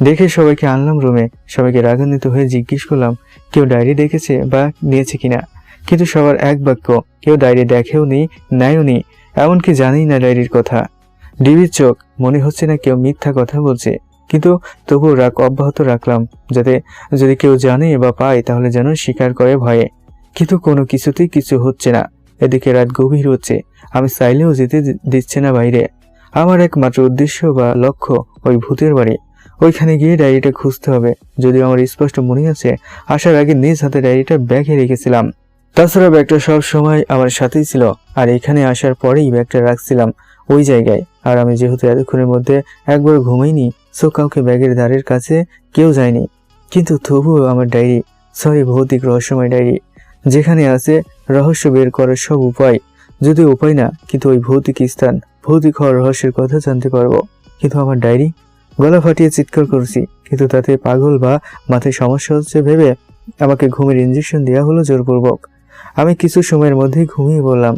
দেখে সবাইকে আনলাম রুমে। সবাইকে রাগান্বিত হয়ে জিজ্ঞেস করলাম কেউ ডায়েরি দেখেছে বা নিয়েছে কিনা, কিন্তু সবার এক বাক্য, কেউ ডায়েরি দেখেও নি, নেয়ও নি, এমনকি জানেই না ডায়েরির কথা। ডিবির চোখ, মনে হচ্ছে না কেউ মিথ্যা কথা বলছে, কিন্তু তবুও রাগ অব্যাহত রাখলাম, যাতে যদি কেউ জানে বা পায় তাহলে যেন স্বীকার করে ভয়ে। কিন্তু কোনো কিছুতেই কিছু হচ্ছে না। এদিকে রাত গভীর হচ্ছে, আমি চাইলেও যেতে দিচ্ছে না বাইরে। আমার একমাত্র উদ্দেশ্য বা লক্ষ্য ওই ভূতের বাড়ি। ওইখানে গিয়ে ডায়েরিটা খুঁজতে হবে। যদিও আমার স্পষ্ট মনে আছে আসার আগে নিজ হাতে ডায়েরিটা ব্যাগে রেখেছিলাম। তাছাড়া ব্যাগটা সব সময় আমার সাথেই ছিল, আর এখানে আসার পরেই ব্যাগটা রাখছিলাম ওই জায়গায়। আর আমি যেহেতু এতক্ষণের মধ্যে একবার ঘুমাইনি, সো কাউকে ব্যাগের ধারের কাছে কেউ যায়নি। কিন্তু তবুও আমার ডায়েরি, সরি ভৌতিক রহস্যময় ডায়েরি, যেখানে আছে রহস্য বের করার সব উপায়। যদি উপায় না, কিন্তু ওই ভৌতিক স্থান, ভৌতিক হওয়ার রহস্যের কথা জানতে পারবো। কিন্তু আমার ডায়েরি, গলা ফাটিয়ে চিৎকার করছি, কিন্তু তাতে পাগল বা মাথায় সমস্যা হচ্ছে ভেবে আমাকে ঘুমের ইঞ্জেকশন দেওয়া হলো জোরপূর্বক। আমি কিছু সময়ের মধ্যেই ঘুমিয়ে পড়লাম।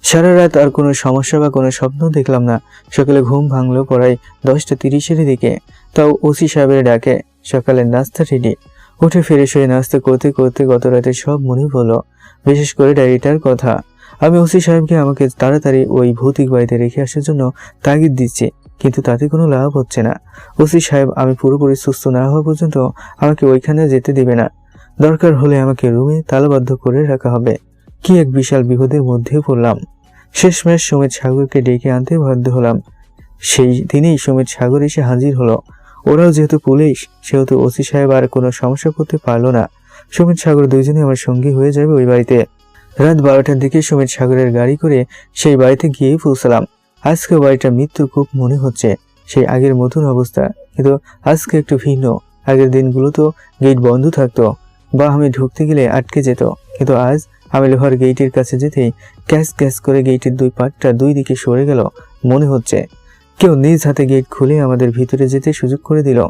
সারা রাত আর কোনো সমস্যা বা কোনো স্বপ্ন দেখলাম না। সকালে ঘুম ভাঙলো প্রায় 10:30-এর দিকে, তাও ওসি সাহেবের ডাকে। সকালের নাস্তা রেডি। উঠে ফ্রেশ হয়ে নাস্তা করতে করতে গত রাতে সব মনে পড়লো, বিশেষ করে ডায়েরিটার কথা। আমি ওসি সাহেবকে আমাকে তাড়াতাড়ি ওই ভৌতিক বাড়িতে রেখে আসার জন্য তাগিদ দিচ্ছি, কিন্তু তাতে কোনো লাভ হচ্ছে না। ওসি সাহেব আমি পুরোপুরি সুস্থ না হওয়া পর্যন্ত আমাকে ওইখানে যেতে দেবে না। দরকার হলে আমাকে রুমে তালাবদ্ধ করে রাখা হবে। কি এক বিশাল বিপদের মধ্যে পড়লাম। শেষমেশ সুমিত সাগরকে ডেকে আনতে বাধ্য হলাম। সেই দিনেই সুমিত সাগর এসে হাজির হলো। ওরাও যেহেতু পুলিশ, সেহেতু ওসি সাহেব আর কোনো সমস্যা করতে পারলো না। সুমিত সাগর দুইজনে আমার সঙ্গী হয়ে যাবে ওই বাড়িতে। রাত 12টার দিকে সুমিত সাগরের গাড়ি করে সেই বাড়িতে গিয়েই পৌঁছলাম। আজকে বাড়িটা মৃত্যুর কূপ মনে হচ্ছে, সেই আগের মতন অবস্থা, কিন্তু আজকে একটু ভিন্ন। আগের দিনগুলো তো গেট বন্ধ থাকতো বা আমি ঢুকতে গেলে আটকে যেত, কিন্তু আজ আমি লোহার গেটের কাছে যেতেই ক্যাশ ক্যাশ করে গেটের দুই পাটটা দুই দিকে সরে গেল মনে হচ্ছে। কেউ নিজ হাতে গেট খুলে আমাদের ভিতরে যেতে সুযোগ করে দিল।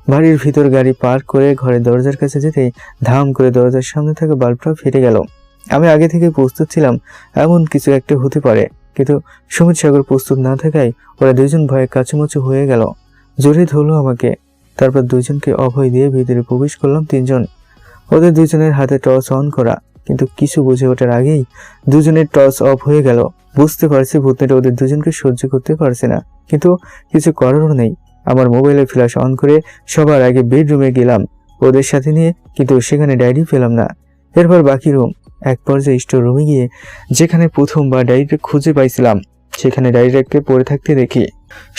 বাড়ির ভিতর গাড়ি পার্ক করে ঘরের দরজার কাছে যেতেই ধাম করে দরজার সামনে থাকা বাল্বটা ফেটে গেল। আমি আগে থেকে প্রস্তুত ছিলাম এমন কিছু একটা হতে পারে, কিন্তু সুমিত সাগর প্রস্তুত না থাকায় ওরা দুজন ভয়ে কাচুমাচু হয়ে গেল। জোরে ধরলো আমাকে। তারপর দুজনকে অভয় দিয়ে ভিতরে প্রবেশ করলাম তিনজন। ওদের দুজনের হাতে টর্চ অন করা, কিন্তু কিছু বুঝে ওঠার আগেই দুজনের টর্চ অফ হয়ে গেল। বুঝতে পারছি ভূতনিটা ওদের দুজনকে সহ্য করতে পারছে না, কিন্তু কিছু করারও নেই। আমার মোবাইলের ফ্ল্যাশ অন করে সবার আগে বেডরুমে গেলাম ওদের সাথে নিয়ে, কিন্তু সেখানে ডায়েরি পেলাম না। এরপর বাকি রুম, এক পর্যায়ে স্টোর রুমে গিয়ে যেখানে প্রথমবার ডায়েরিটা খুঁজে পাইছিলাম, সেখানে ডায়েরিটাকে পড়ে থাকতে দেখি।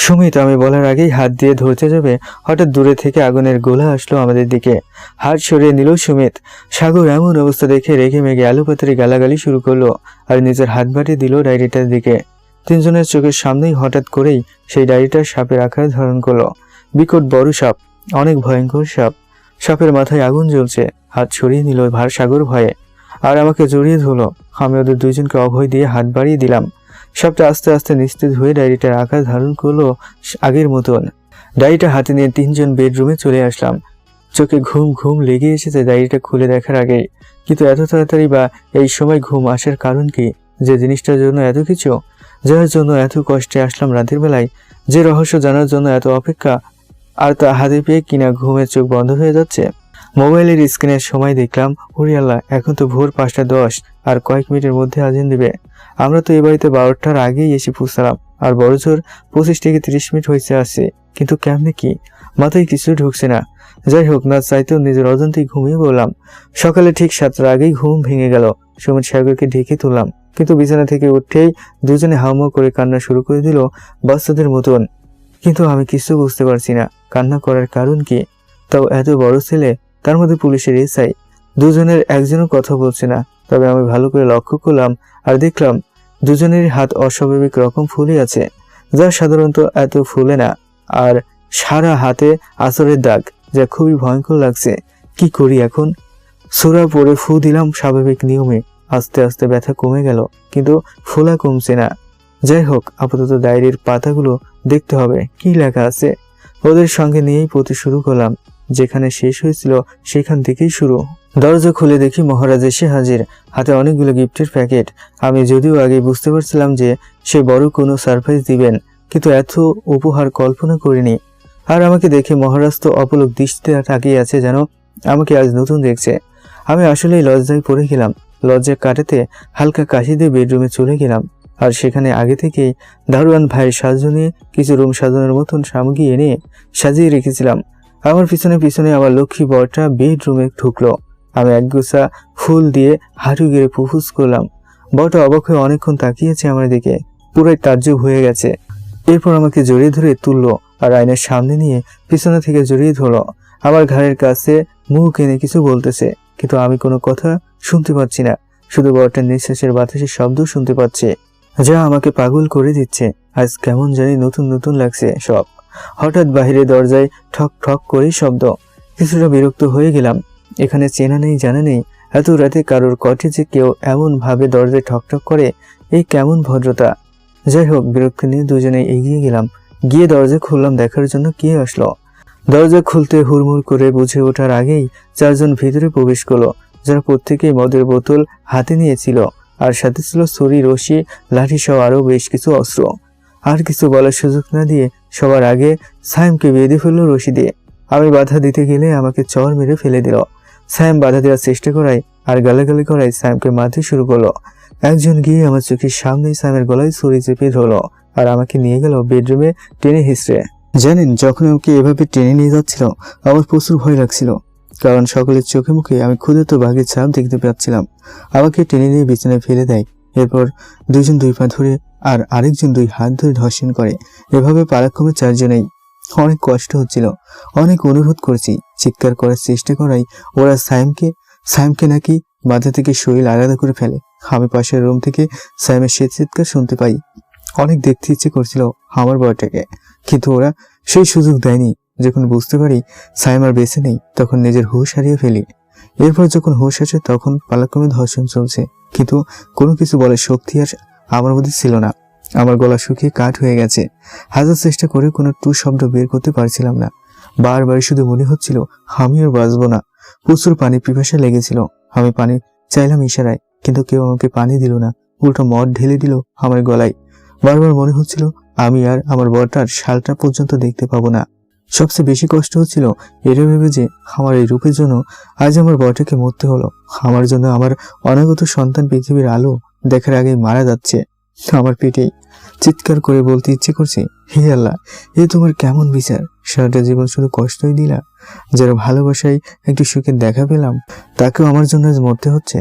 সুমিত আমি বলার আগেই হাত দিয়ে ধরতে যাবে, হঠাৎ দূরে থেকে আগুনের গোলা আসলো আমাদের দিকে। হাত সরিয়ে নিল সুমিত। সাগর এমন অবস্থা দেখে রেগে মেগে আলুপাতারি গালাগালি শুরু করলো আর নিজের হাত বাড়িয়ে দিল ডায়েরিটার দিকে। তিনজনের চোখের সামনেই হঠাৎ করেই সেই ডায়েরিটার সাপের আকার ধারণ করলো। বিকট বড় সাপ, অনেক ভয়ঙ্কর সাপ। সাপের মাথায় আগুন জ্বলছে। হাত সরিয়ে নিল সাগর ভয়ে, আর আমাকে জড়িয়ে ধরলো। আমি ওদের দুইজনকে অভয় দিয়ে হাত বাড়িয়ে দিলাম। সাপটা আস্তে আস্তে নিস্তেজ হয়ে ডায়েরিটার আকার ধারণ করলো আগের মতন। ডায়েরিটা হাতে নিয়ে তিনজন বেডরুমে চলে আসলাম। চোখে ঘুম ঘুম লেগে এসেছে ডায়েরিটা খুলে দেখার আগেই, কিন্তু এত তাড়াতাড়ি বা এই সময় ঘুম আসার কারণ কি? যে জিনিসটার জন্য এত কিছু, যার জন্য এত কষ্টে আসলাম রাতের বেলায়, যে রহস্য জানার জন্য এত অপেক্ষা, আর তা হাতে পেয়ে কিনা ঘুমের চোখ বন্ধ হয়ে যাচ্ছে। মোবাইলের স্ক্রিনের সময় দেখলাম, ওরে আল্লাহ, এখন তো ভোর 5:10, আর কয়েক মিনিটের মধ্যে আজান দিবে। আমরা তো এই বাড়িতে 12টার আগেই এসে পৌঁছালাম, আর বড়জোর 25 থেকে 30 মিনিট হয়েছে আসছে, কিন্তু কেমনে কি মাথায় কিছু ঢুকছে না। যাই হোক, না চাইতেও নিজের অজান্তেই ঘুমিয়ে পড়লাম। সকালে ঠিক 7টার আগেই ঘুম ভেঙে গেল। সুমিত সাগরকে ঢেকে তুললাম, কিন্তু বিছানা থেকে উঠেই দুজনে হাউমাউ করে কান্না শুরু করে দিল বাচ্চাদের মতন। কিন্তু আমি কিছু বুঝতে পারছি না কান্না করার কারণ কি। তাও এত বড় ছেলে, তার মধ্যে পুলিশের এসআই, দুজনের একজনও কথা বলছে না। তবে আমি ভালো করে লক্ষ্য করলাম আর দেখলাম দুজনের হাত অস্বাভাবিক রকম ফুলে আছে, যা সাধারণত এত ফুলে না। আর সারা হাতে আঁচড়ের দাগ, যা খুবই ভয়ঙ্কর লাগছে। কি করি এখন? সোরা পরে ফু দিলাম স্বাভাবিক নিয়মে। আস্তে আস্তে ব্যথা কমে গেল, কিন্তু ফোলা কমছে না। যাই হোক, আপাতত ডায়েরির পাতাগুলো দেখতে হবে কি লেখা আছে। ওদের সঙ্গে নিয়েই পড়তে শুরু করলাম। যেখানে শেষ হয়েছিল সেখান থেকেই শুরু। দরজা খুলে দেখি মহারাজ এসে হাজির, হাতে অনেকগুলো গিফটের প্যাকেট। আমি যদিও আগে বুঝতে পারছিলাম যে সে বড় কোনো সারপ্রাইজ দিবেন, কিন্তু এত উপহার কল্পনা করিনি। আর আমাকে দেখে মহারাজ তো অপলক দৃষ্টিতে তাকিয়ে আছে, যেন আমাকে আজ নতুন দেখছে। আমি আসলেই লজ্জায় পড়ে গেলাম। লজ্জা কাটাতে হালকা কাশি দিয়ে বেডরুমে চলে গেলাম। আর সেখানে আগে থেকেই দারোয়ান ভাইয়ের সাহায্য নিয়ে কিছু রুম সাজানোর মতন সামগ্রী এনে সাজিয়ে রেখেছিলাম। আমার পিছনে পিছনে আমার লক্ষ্মী বরটা বেডরুমে ঢুকলো। আমি একগুছা ফুল দিয়ে হাঁটু গেড়ে প্রপোজ করলাম। বরটা অবাক হয়ে অনেকক্ষণ তাকিয়েছে আমার দিকে, পুরাই তাজ্জব হয়ে গেছে। এরপর আমাকে জড়িয়ে ধরে তুললো আর আয়নার সামনে নিয়ে পিছনে থেকে জড়িয়ে ধরলো। আমার ঘাড়ের কাছে মুখ এনে কিছু বলতেছে, কিন্তু আমি কোনো কথা শুনতে পাচ্ছি না। শুধু বরটার নিঃশ্বাসের বাতাসের শব্দ শুনতে পাচ্ছি, যা আমাকে পাগল করে দিচ্ছে। আজ কেমন জানি নতুন নতুন লাগছে সব। হঠাৎ বাইরে দরজায় ঠক ঠক করে শব্দ। কিছুটা বিরক্ত হয়ে গেলাম। এখানে চেনা নেই জানা নেই, এত রাতে কারোর কটেজে কেউ এমন ভাবে দরজায় ঠকঠক করে, এই কেমন ভদ্রতা। যাই হোক, বিরক্ত নিয়ে দুজনে এগিয়ে গেলাম। গিয়ে দরজা খুললাম দেখার জন্য কে আসলো। দরজা খুলতে হুড়মুড় করে বুঝে ওঠার আগেই চারজন ভিতরে প্রবেশ করলো, যারা প্রত্যেকেই মদের বোতল হাতে নিয়েছিল। আর সাথে ছিল ছুরি, রশি, লাঠি সহ আরো বেশ কিছু অস্ত্র। আর কিছু বলার সুযোগ না দিয়ে সবার আগে সায়েমকে বেঁধে ফেললো রশি দিয়ে। আমি বাধা দিতে গেলে আমাকে চর মেরে ফেলে দিল। সায়েম বাধা দেওয়ার চেষ্টা করায় আর গালাগালি করায় সায়েমকে মারতে শুরু করলো। একজন গিয়ে আমার চোখের সামনেই সায়েমের গলায় ছুরি চেপে ধরলো আর আমাকে নিয়ে গেল বেডরুমে টেনে হিঁচড়ে। জানেন, যখন আমাকে এভাবে টেনে নিয়ে যাচ্ছিল আমার প্রচুর ভয় লাগছিল, কারণ সকলের চোখে মুখে আমি ক্ষুধার্ত বাঘের ছাপ দেখতে পাচ্ছিলাম। আমাকে টেনে নিয়ে বিছানায় ফেলে দেয়। এরপর দুজন দুই পা ধরে আর আরেকজন দুই হাত ধরে ধর্ষণ করে। এভাবে পারাক্রমে চারজনেই। অনেক কষ্ট হচ্ছিল, অনেক অনুরোধ করছি, চিৎকার করার চেষ্টা করাই ওরা সায়েমকে নাকি মাথা থেকে শরীর আলাদা করে ফেলে। আমি পাশের রুম থেকে সায়েমের সে চিৎকার শুনতে পাই। অনেক দেখতে ইচ্ছে করছিল আমার বরটাকে, কিন্তু ওরা সেই সুযোগ দেয়নি। যখন বুঝতে পারি সায়েম আর বেঁচে নেই, তখন নিজের হুঁশ হারিয়ে ফেলি। এরপর যখন হুঁশ আসে তখন পালাক্রমে ধর্ষণ চলছে, কিন্তু কোনো কিছু বলার শক্তি আর আমার মধ্যে ছিল না। আমার গলা শুকিয়ে কাঠ হয়ে গেছে। হাজার চেষ্টা করে কোনো টু শব্দ বের করতে পারছিলাম না। বারবার শুধু মনে হচ্ছিল আমি আর বাঁচবো না। প্রচুর পানি পিপাসা লেগেছিল। আমি পানি চাইলাম ইশারায়, কিন্তু কেউ আমাকে পানি দিল না, উল্টো মদ ঢেলে দিল আমার গলায়। বারবার মনে হচ্ছিল আমি আর আমার বরটার শালটা পর্যন্ত দেখতে পাবো না। সবচেয়ে বেশি কষ্ট হচ্ছিল এটা ভেবে যে আমার এই রূপের জন্য আজ আমার বরটাকে মরতে হলো। আমার জন্য আমার অনাগত সন্তান পৃথিবীর আলো দেখার আগে মারা যাচ্ছে। আমার পেটেই চিৎকার করে বলতে ইচ্ছে করছে, হে আল্লাহ, এ তোমার কেমন বিচার? সারাটা জীবন শুধু কষ্টই দিলা। যারা ভালোবাসায় একটু সুখের দেখা পেলাম, তাকেও আমার জন্য আজ মরতে হচ্ছে।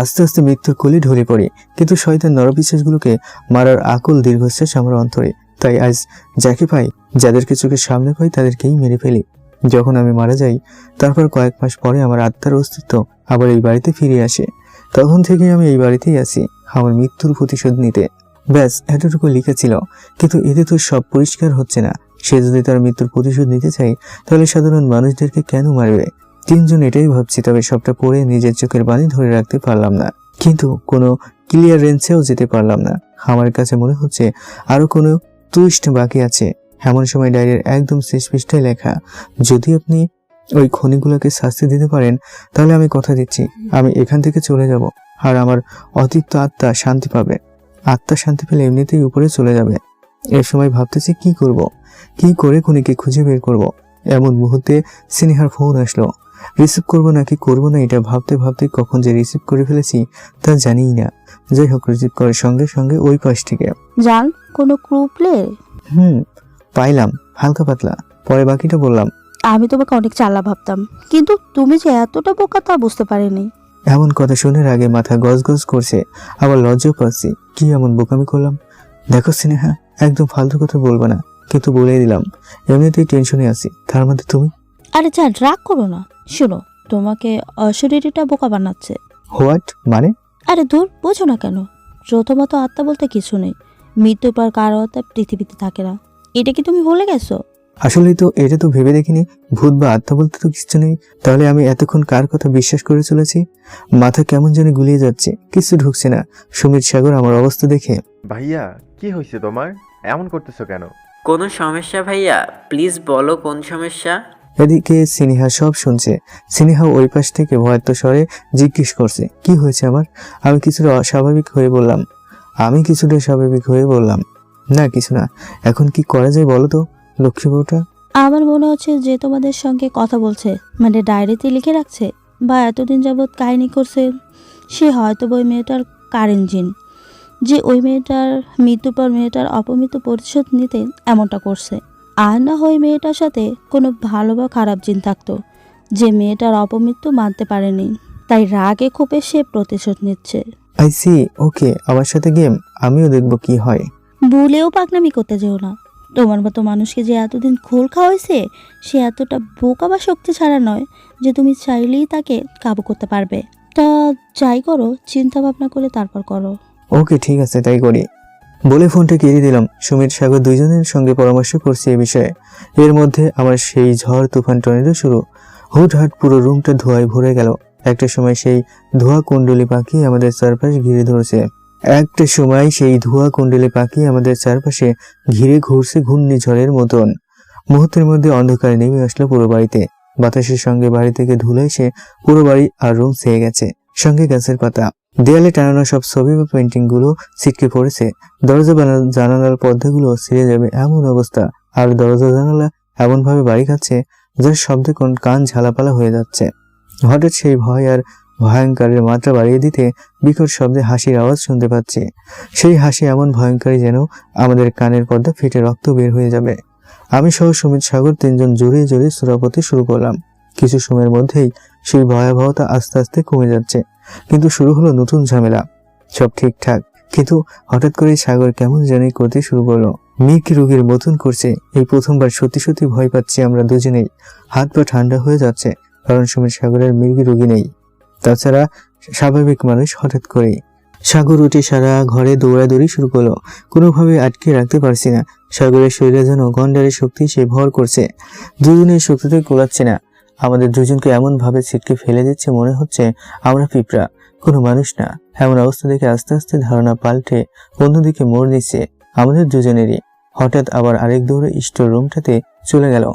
আস্তে আস্তে মৃত্যুর কোলে ঢলে পড়ি, কিন্তু শয়তান নরপিশাচগুলোকে মারার আকুল দীর্ঘশ্বাস আমার অন্তরে। তাই আজ যাকে পাই, যাদেরকে চোখের সামনে পাই, তাদেরকেই মেরে ফেলি। যখন আমি মারা যাই, তারপর কয়েক মাস পরে আমার আত্মার অস্তিত্ব আবার এই বাড়িতে ফিরে আসে। তখন থেকে আমি এই বাড়িতেই আছি আমার মৃত্যুর প্রতিশোধ নিতে। ব্যাস এতটুকু লিখেছিল, কিন্তু এতে তো সব পরিষ্কার হচ্ছে না। সে যদি তার মৃত্যুর প্রতিশোধ নিতে চায়, তাহলে সাধারণ মানুষদেরকে কেন মারবে? তিনজন এটাই ভাবছি, তবে সবটা পড়ে নিজের চোখের বাণী ধরে রাখতে পারলাম না, কিন্তু কোনো ক্লিয়ারেন্সেও যেতে পারলাম না। আমার কাছে মনে হচ্ছে আরো কোনো টুইস্ট বাকি আছে। এমন সময় ডায়েরির একদম শেষ পৃষ্ঠায় লেখা, যদি আপনি ওই খনিগুলোকে শাস্তি দিতে পারেন, তাহলে আমি কথা দিচ্ছি আমি এখান থেকে চলে যাব, আর আমার অতিরিক্ত আত্মা শান্তি পাবে। আত্মা শান্তি পেলে এমনিতেই উপরে চলে যাবে। এর সময় ভাবতেছি কি করব, কি করে খুনিকে খুঁজে বের করব। এমন মুহূর্তে স্নেহার ফোন আসলো। রিসিভ করবো নাকি করবো না, এটা ভাবতে ভাবতে কখন যে রিসিভ করে ফেলেছি তা জানিই না। যাই হোক, রিসিভ করার সঙ্গে সঙ্গে ওই পাশ থেকে, জান কোনো ক্লু প্লে? পাইলাম, হালকা পাতলা। পরে বাকিটা বললাম। আমি তোমাকে অনেক চালা ভাবতাম, কিন্তু তুমি যে এতটা বোকা তা বুঝতে পারিনি। এমন কথা শোনার আগে মাথা গজগজ করছে, আবার লজ্জাও পাচ্ছি। কি এমন বোকামি করলাম? দেখো স্নেহা, একদম ফালতু কথা বলবো না। কিন্তু বলেই দিলাম এমনিতেই টেনশনে আছি, তার মধ্যে তুমি। আরে যা, রাগ করো না। শোনো, তোমাকে অশরীরীটা বোকা বানাচ্ছে। হোয়াট মানে? আরে দূর, বোঝো না কেন? প্রথমত আত্মা বলতে কিছু নেই, মৃত্যুর পর কারো আত্মা পৃথিবীতে থাকে না। এটা কি তুমি ভুলে গেছো? আসলে তো এটা তো ভেবে দেখিনি, ভূত বা আত্মা বলতে তো কিছু নেই। তাহলে আমি এতক্ষণ কার কথা বিশ্বাস করে চলেছি? মাথা কেমন যেন গুলিয়ে যাচ্ছে, কিছু ঢুকছে না। সুমিত সাগর আমার অবস্থা দেখে, ভাইয়া কি হয়েছে তোমার, এমন করতেছো কেন? কোনো সমস্যা ভাইয়া? প্লিজ বলো কোন সমস্যা। এদিকে সিনেহা সব শুনছে। সিনেহা ওই পাশ থেকে ভয়ার্ত স্বরে জিজ্ঞেস করছে, কি হয়েছে আমার? আমি কিছুটা স্বাভাবিক হয়ে বললাম, না কিছু না। এখন কি করা যায় বলো তো লক্ষ্মী বউটা? আমার মনে হচ্ছে যে তোমাদের সঙ্গে কথা বলছে, মানে ডায়েরিতে লিখে রাখছে, বা এতদিন যাবৎ কাহিনী করছে। সে হয়তো ওই মেয়েটার কারেন্ট জিন, যে ওই মেয়েটার মৃত্যুর পর মেয়েটার অপমৃত্যু প্রতিশোধ নিতে এমনটা করছে। আর না হয় মেয়েটার সাথে কোনো ভালো বা খারাপ জিন থাকতো, যে মেয়েটার অপমৃত্যু মানতে পারেনি, তাই রাগে ক্ষোভে সে প্রতিশোধ নিচ্ছে। আই সি, ওকে, আমার সাথে গেম, আমিও দেখবো কি হয়। ভুলেও পাকনামি করতে যেও না। তোমার মতো মানুষকে যে এতদিন খোল খাওয়াইছে, সে এতটা বোকা বা শক্তি ছাড়া নয় যে তুমি চাইলেই তাকে কাবু করতে পারবে। তা যাই করো, চিন্তা ভাবনা করে তারপর করো। ওকে ঠিক আছে, তাই করি বলে ফোনটা কেড়ে দিলাম। সুমিত সাগর দুইজনের সঙ্গে পরামর্শ করছি এ বিষয়ে। এর মধ্যে আমার সেই ঝড় তুফান টর্নেডো শুরু। হুটহাট পুরো রুমটা ধোঁয়ায় ভরে গেল। একটা সময় সেই ধোঁয়া কুণ্ডলী পাখি আমাদের চারপাশে ঘিরে ঘুরছে ঘূর্ণিঝড়ের মতন। মুহূর্তের মধ্যে অন্ধকার নেমে আসলো পুরো বাড়িতে। বাতাসের সঙ্গে বাড়ি থেকে ধুলো এসে পুরো বাড়ি আর রুম ছেয়ে গেছে, সঙ্গে গাছের পাতা। দেয়ালে টানানো সব ছবি বা পেন্টিং গুলো ছিটকে পড়েছে। দরজা জানালার পর্দাগুলো ছিঁড়ে যাবে এমন অবস্থা। আর দরজা জানালা এমন ভাবে বাড়ি খাচ্ছে, যার শব্দে কান ঝালাপালা হয়ে যাচ্ছে। হঠাৎ সেই ভয় আর ভয়ঙ্করের মাত্রা বাড়িয়ে দিতে বিকট শব্দে হাসির আওয়াজ শুনতে পাচ্ছি। সেই হাসি এমন ভয়ঙ্করী যেন আমাদের কানের পর্দা ফেটে রক্ত বের হয়ে যাবে। আমি সহ সুমিত সাগর তিনজন জোরে জোরে সুরাপতি শুরু করলাম। কিছু সময়ের মধ্যেই সেই ভয়াবহতা আস্তে আস্তে কমে যাচ্ছে, কিন্তু শুরু হলো নতুন ঝামেলা। সব ঠিকঠাক, কিন্তু হঠাৎ করে সাগর কেমন জানি করতে শুরু করলো। মিকি রোগীর মতন করছে। এই প্রথমবার সত্যি সত্যি ভয় পাচ্ছি আমরা দুজনেই। হাত পা ঠান্ডা হয়ে যাচ্ছে, কারণ সুমিত সাগরের মির্গি রোগী নেই। তাছাড়া স্বাভাবিক মানুষ হঠাৎ করেই। সাগর উঠে সারা ঘরে দৌড়াদৌড়ি শুরু করলো। কোনোভাবে আটকে রাখতে পারছি না। সাগরের শরীরে যেন গন্ডারের শক্তি সে ভর করছে। দুজনের শক্তিতে কোলাচ্ছে না। আমাদের দুজনকে এমন ভাবে ছিটকে ফেলে দিচ্ছে, মনে হচ্ছে আমরা পিঁপড়া, কোনো মানুষ না। এমন অবস্থা দেখে আস্তে আস্তে ধারণা পাল্টে অন্যদিকে মোড় নিচ্ছে আমাদের দুজনেরই। হঠাৎ আবার আরেক দৌড়ে স্টোর রুমটাতে চলে গেল।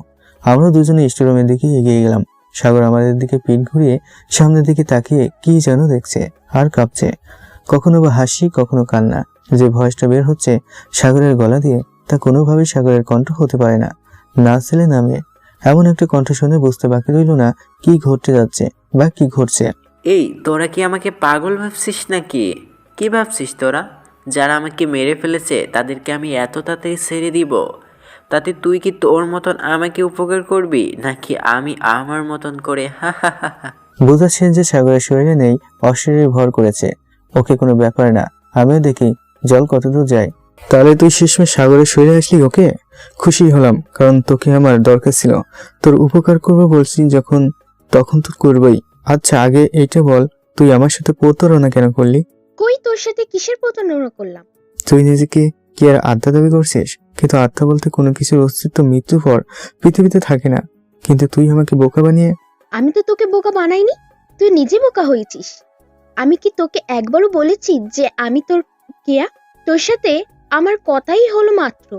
আমরা দুজনে স্টোর রুমের দিকে এগিয়ে গেলাম। সাগর আমাদের দিকে পিঠ ঘুরিয়ে সামনের দিকে তাকিয়ে কি যেন দেখছে আর কাঁপছে। কখনো বা হাসি, কখনো কান্না। যে ভয়েসটা বের হচ্ছে সাগরের গলা দিয়ে, তা কোনোভাবেই সাগরের কণ্ঠ হতে পারে না, না ছেলে না মেয়ে। এমন একটা কণ্ঠ শুনে বুঝতে বাকি রইল না কি ঘটতে যাচ্ছে বা কি ঘটছে। এই তোরা কি আমাকে পাগল ভাবছিস নাকি? কি ভাবছিস তোরা? যারা আমাকে মেরে ফেলেছে তাদেরকে আমি এত তাড়াতাড়ি ছেড়ে দিব? তাতে তুই কি তোর মতন আমাকে উপকার করবি, নাকি আমি আমার মতন করে? হা হা হা হা। বোঝাচ্ছেন যে সাগরের শরীরে নেই, অশরীরে ভর করেছে। ওকে কোনো ব্যাপার না, আমিও দেখি জল কতদূর যায়। তাহলে তুই শেষমেশ সাগরের শরীরে আসলি? ওকে, খুশি হলাম, কারণ তোকে আমার দরকার ছিল। তোর উপকার করবো বলছি যখন, তখন তো করবই। আচ্ছা আগে এইটা বল, তুই আমার সাথে প্রতারণা কেন করলি? কই, তোর সাথে কিসের প্রতারণা করলাম? তুই নিজেকে কি আর আত্মা দাবি করছিস? কিন্তু আত্মা বলতে কোনো কিছুর অস্তিত্ব মৃত্যুর পর পৃথিবীতে থাকে না। কিন্তু তুই আমাকে বোকা বানিয়ে। আমি তো তোকে বোকা বানাইনি, তুই নিজে বোকা হয়েছিস। আমি কি তোকে একবারও বলেছি যে আমি তোর কেয়া? তোর সাথে আমার কথাই হলো মাত্র,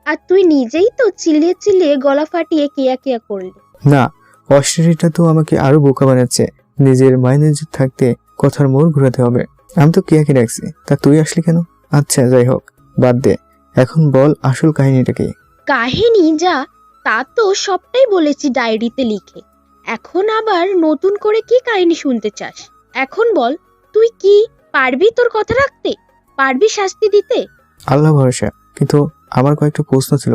আর তুই নিজেই তো চিল্লিয়ে চিল্লিয়ে গলা ফাটিয়ে কেয়া কেয়া করলি। না, অশরীরটা তো আমাকে আরো বোকা বানাচ্ছে। নিজের মাইন্ডে থাকতে কথার মোড় ঘুরাতে হবে। আমি তো কেয়াকে রাখছি, তা তুই আসলি কেন? আচ্ছা যাই হোক, বাদ দে। এখন বল আসল কাহিনীটা কি? কাহিনী যা তা তো সবটাই বলেছি ডায়েরিতে লিখে। এখন আবার নতুন করে কি কাহিনী শুনতে চাস? এখন বল, তুই কি পারবি তোর কথা রাখতে? পারবি শাস্তি দিতে? আল্লাহ ভরসা, কিন্তু আমার কয়েকটা প্রশ্ন ছিল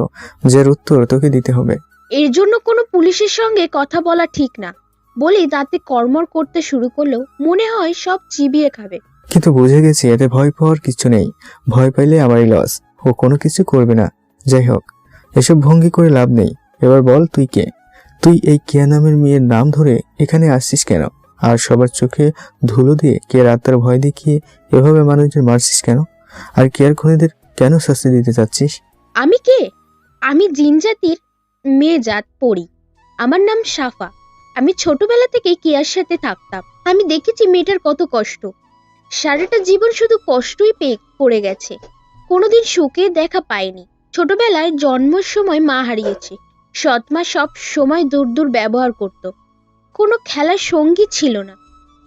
যার উত্তর তোকে দিতে হবে। এর জন্য কোনো পুলিশের সঙ্গে কথা বলা ঠিক না। বলি তাতে কর্মর করতে শুরু করলেও মনে হয় সব চিবিয়ে খাবে। কিন্তু বুঝে গেছি এতে ভয় পাওয়ার কিছু নেই। ভয় পাইলে আমারই লস, ও কোনো কিছু করবে না। যাই হোক, এসব ভঙ্গি করে লাভ নেই। এবার বল তুই কে? তুই এই কেয়া নামের মেয়ের নাম ধরে এখানে আসছিস কেন? আর সবার চোখে ধুলো দিয়ে কেয়ার আত্মার ভয় দেখিয়ে এভাবে মানুষদের মারছিস কেন? আর কেয়ার খুনিদের কেন শাস্তি দিতে চাচ্ছিস? আমি কে? আমি জিন জাতির মেয়ে জাত পড়ি। আমার নাম সাফা। আমি ছোটবেলা থেকেই কেয়ার সাথে থাকতাম। আমি দেখেছি মেয়েটার কত কষ্ট। সারাটা জীবন শুধু কষ্টই পেয়ে করে গেছে, কোনোদিন সুখে দেখা পায়নি। ছোটবেলায় জন্মের সময় মা হারিয়েছে। সৎমা সব সময় দূর ব্যবহার করত। কোনো খেলার সঙ্গী ছিল না।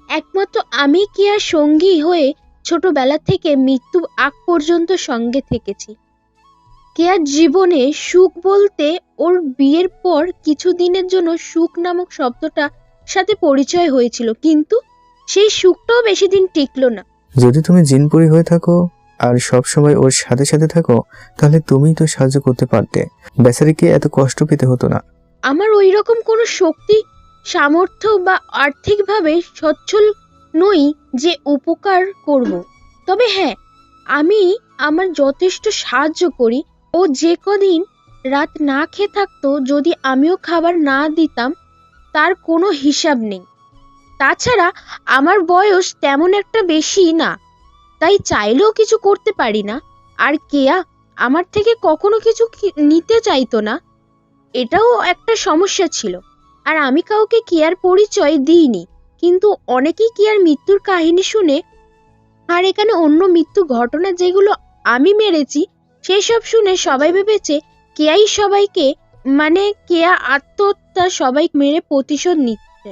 একমাত্র আমি কেয়ার সঙ্গী হয়ে ছোটবেলা থেকে মৃত্যু আগ পর্যন্ত সঙ্গে থেকেছি। কেয়ার জীবনে সুখ বলতে ওর বিয়ের পর কিছুদিনের জন্য সুখ নামক শব্দটা সাথে পরিচয় হয়েছিল, কিন্তু সেই সুখটাও বেশি দিন টিকলো না। যদি তুমি জিনপুরি হয়ে থাকো আর সব সময় ওর সাথে সাথে থাকো, তাহলে তুমিই তো সাহায্য করতে পারতে। বেচারিকে এত কষ্ট পেতে হতো না। আমার ওই রকম কোনো শক্তি, সামর্থ্য বা আর্থিকভাবে সচ্ছল নই যে উপকার করব। তবে হ্যাঁ, আমি আমার যথেষ্ট সাহায্য করি। ও যে কদিন রাত না খেয়ে থাকতো, যদি আমিও খাবার না দিতাম তার কোনো হিসাব নেই। তাছাড়া আমার বয়স তেমন একটা বেশি না, তাই চাইলেও কিছু করতে পারি না। আর কেয়া আমার থেকে কখনো কিছু নিতে চাইতো না, এটাও একটা সমস্যা ছিল। আর আমি কাউকে কেয়ার পরিচয় দিইনি, কিন্তু অনেকেই কেয়ার মৃত্যুর কাহিনী শুনে আর এখানে অন্য মৃত্যু ঘটনা যেগুলো আমি মেরেছি সেসব শুনে সবাই ভেবেছে কেয়াই সবাইকে, মানে কেয়া আত্মহত্যা সবাই মেরে প্রতিশোধ নিচ্ছে।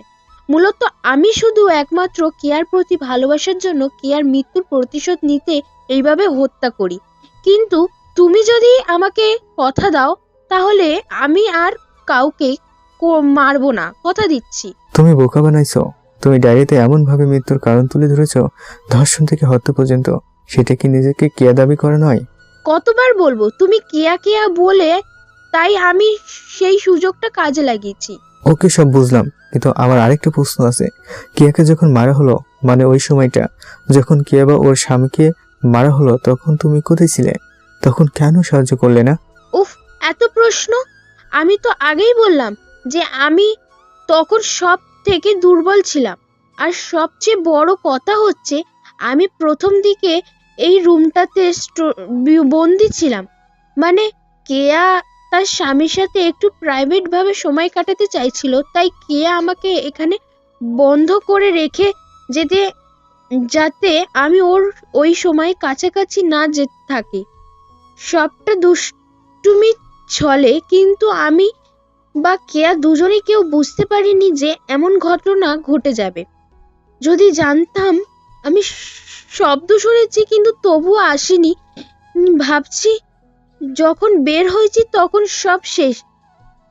মূলত আমি শুধু একমাত্র কেয়ার প্রতি ভালোবাসার জন্য কেয়ার মৃত্যুর প্রতিশোধ নিতে এইভাবে হত্যা করি। কিন্তু তুমি যদি আমাকে কথা দাও তাহলে আমি আর কাউকে মারবো না, কথা দিচ্ছি। তুমি বোকা বানাইছো। তুমি ডায়েরিতে এমন ভাবে মৃত্যুর কারণ তুলে ধরেছো, ধর্ষণ থেকে হত্যা পর্যন্ত। সেটা কি নিজেকে কেয়া দাবি করা নয়? কতবার বলবো তুমি কেয়া কেয়া বলে, তাই আমি সেই সুযোগটা কাজে লাগিয়েছি। ওকে, সব বুঝলাম, কিন্তু আমার আরেকটা প্রশ্ন আছে। কেয়াকে যখন মারা হলো, মানে ওই সময়টা যখন কেয়া বা ওর স্বামীকে মারা হলো, তখন তুমি কোথায় ছিলে? তখন কেন সাহায্য করলে না? উফ, এত প্রশ্ন! আমি তো আগেই বললাম যে আমি তখন সব থেকে দুর্বল ছিলাম। আর সবচেয়ে বড় কথা হচ্ছে, আমি প্রথম দিকে এই রুমটাতে বন্দি ছিলাম। মানে কেয়া তার স্বামীর সাথে একটু প্রাইভেট ভাবে সময় কাটাতে চাইছিল, তাই কেয়া আমাকে এখানে বন্ধ করে রেখে যেতে, যাতে আমি ওর ওই সময় কাছাকাছি না যেতে থাকি। সবটা দুষ্টুমি ছলে, কিন্তু আমি বা কেয়া দুজনে কেউ বুঝতে পারিনি যে এমন ঘটনা ঘটে যাবে। যদি জানতাম। আমি শব্দ শুনেছি কিন্তু তবুও আসিনি। ভাবছি যখন বের হয়েছি তখন সব শেষ,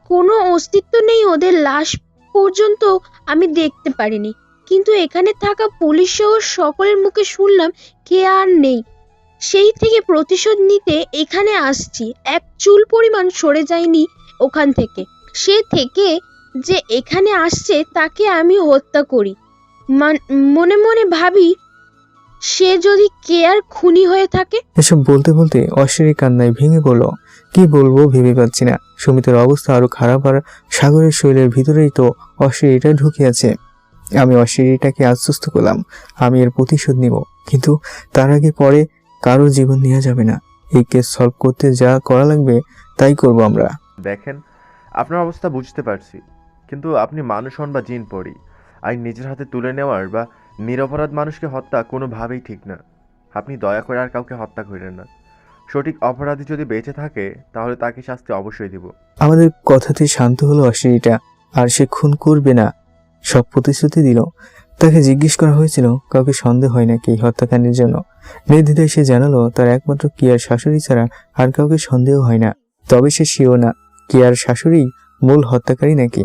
কোনো অস্তিত্ব নেই। ওদের লাশ পর্যন্ত আমি দেখতে পারিনি, কিন্তু এখানে থাকা পুলিশ সহ সকলের মুখে শুনলাম কে আর নেই। সেই থেকে প্রতিশোধ নিতে এখানে আসছি। এক চুল পরিমাণ সরে যায়নি ওখান থেকে। সে থেকে যে এখানে আসছে তাকে আমি হত্যা করি। মনে মনে ভাবি, সে যদি কেয়ার খুনি হয়ে থাকে। এসব বলতে বলতে অশ্বিনী কান্নায় ভেঙে পড়ল। কি বলবো ভেবে পাচ্ছি না। সুমিতের অবস্থা আরো খারাপ, আর সাগরের শরীরের ভিতরেই তো অশ্বিনীটা ঢুকে আছে। আমি অশ্বিনীটাকে আশ্বস্ত করলাম আমি এর প্রতিশোধ নিব, কিন্তু তার আগে পরে কারো জীবন নেওয়া যাবে না। এই কেস সলভ করতে যা করা লাগবে তাই করব আমরা। দেখেন, আপনার অবস্থা বুঝতে পারছি, কিন্তু আপনি মানুষ হন বা জিন পড়ি, আইন নিজের হাতে তুলে নেওয়ার বা নিরপরাধ মানুষকে হত্যা কোনোভাবেই ঠিক না। আপনি দয়া করে আর কাউকে হত্যা করেন না। সঠিক অপরাধী যদি বেঁচে থাকে তাহলে তাকে শাস্তি অবশ্যই দিব। আমাদের কথাতে শান্ত হলো অশ্বিনীটা, আর সে খুন করবে না সব প্রতিশ্রুতি দিল। তাকে জিজ্ঞেস করা হয়েছিল কাউকে সন্দেহ হয় নাকি হত্যাকাণ্ডের জন্য। নির্দ্বিধায় সে জানালো তার একমাত্র কিয়ার শাশুড়ি ছাড়া আর কাউকে সন্দেহ হয় না। তবে সে শিওর না কিয়ার শাশুড়ি মূল হত্যাকারী নাকি।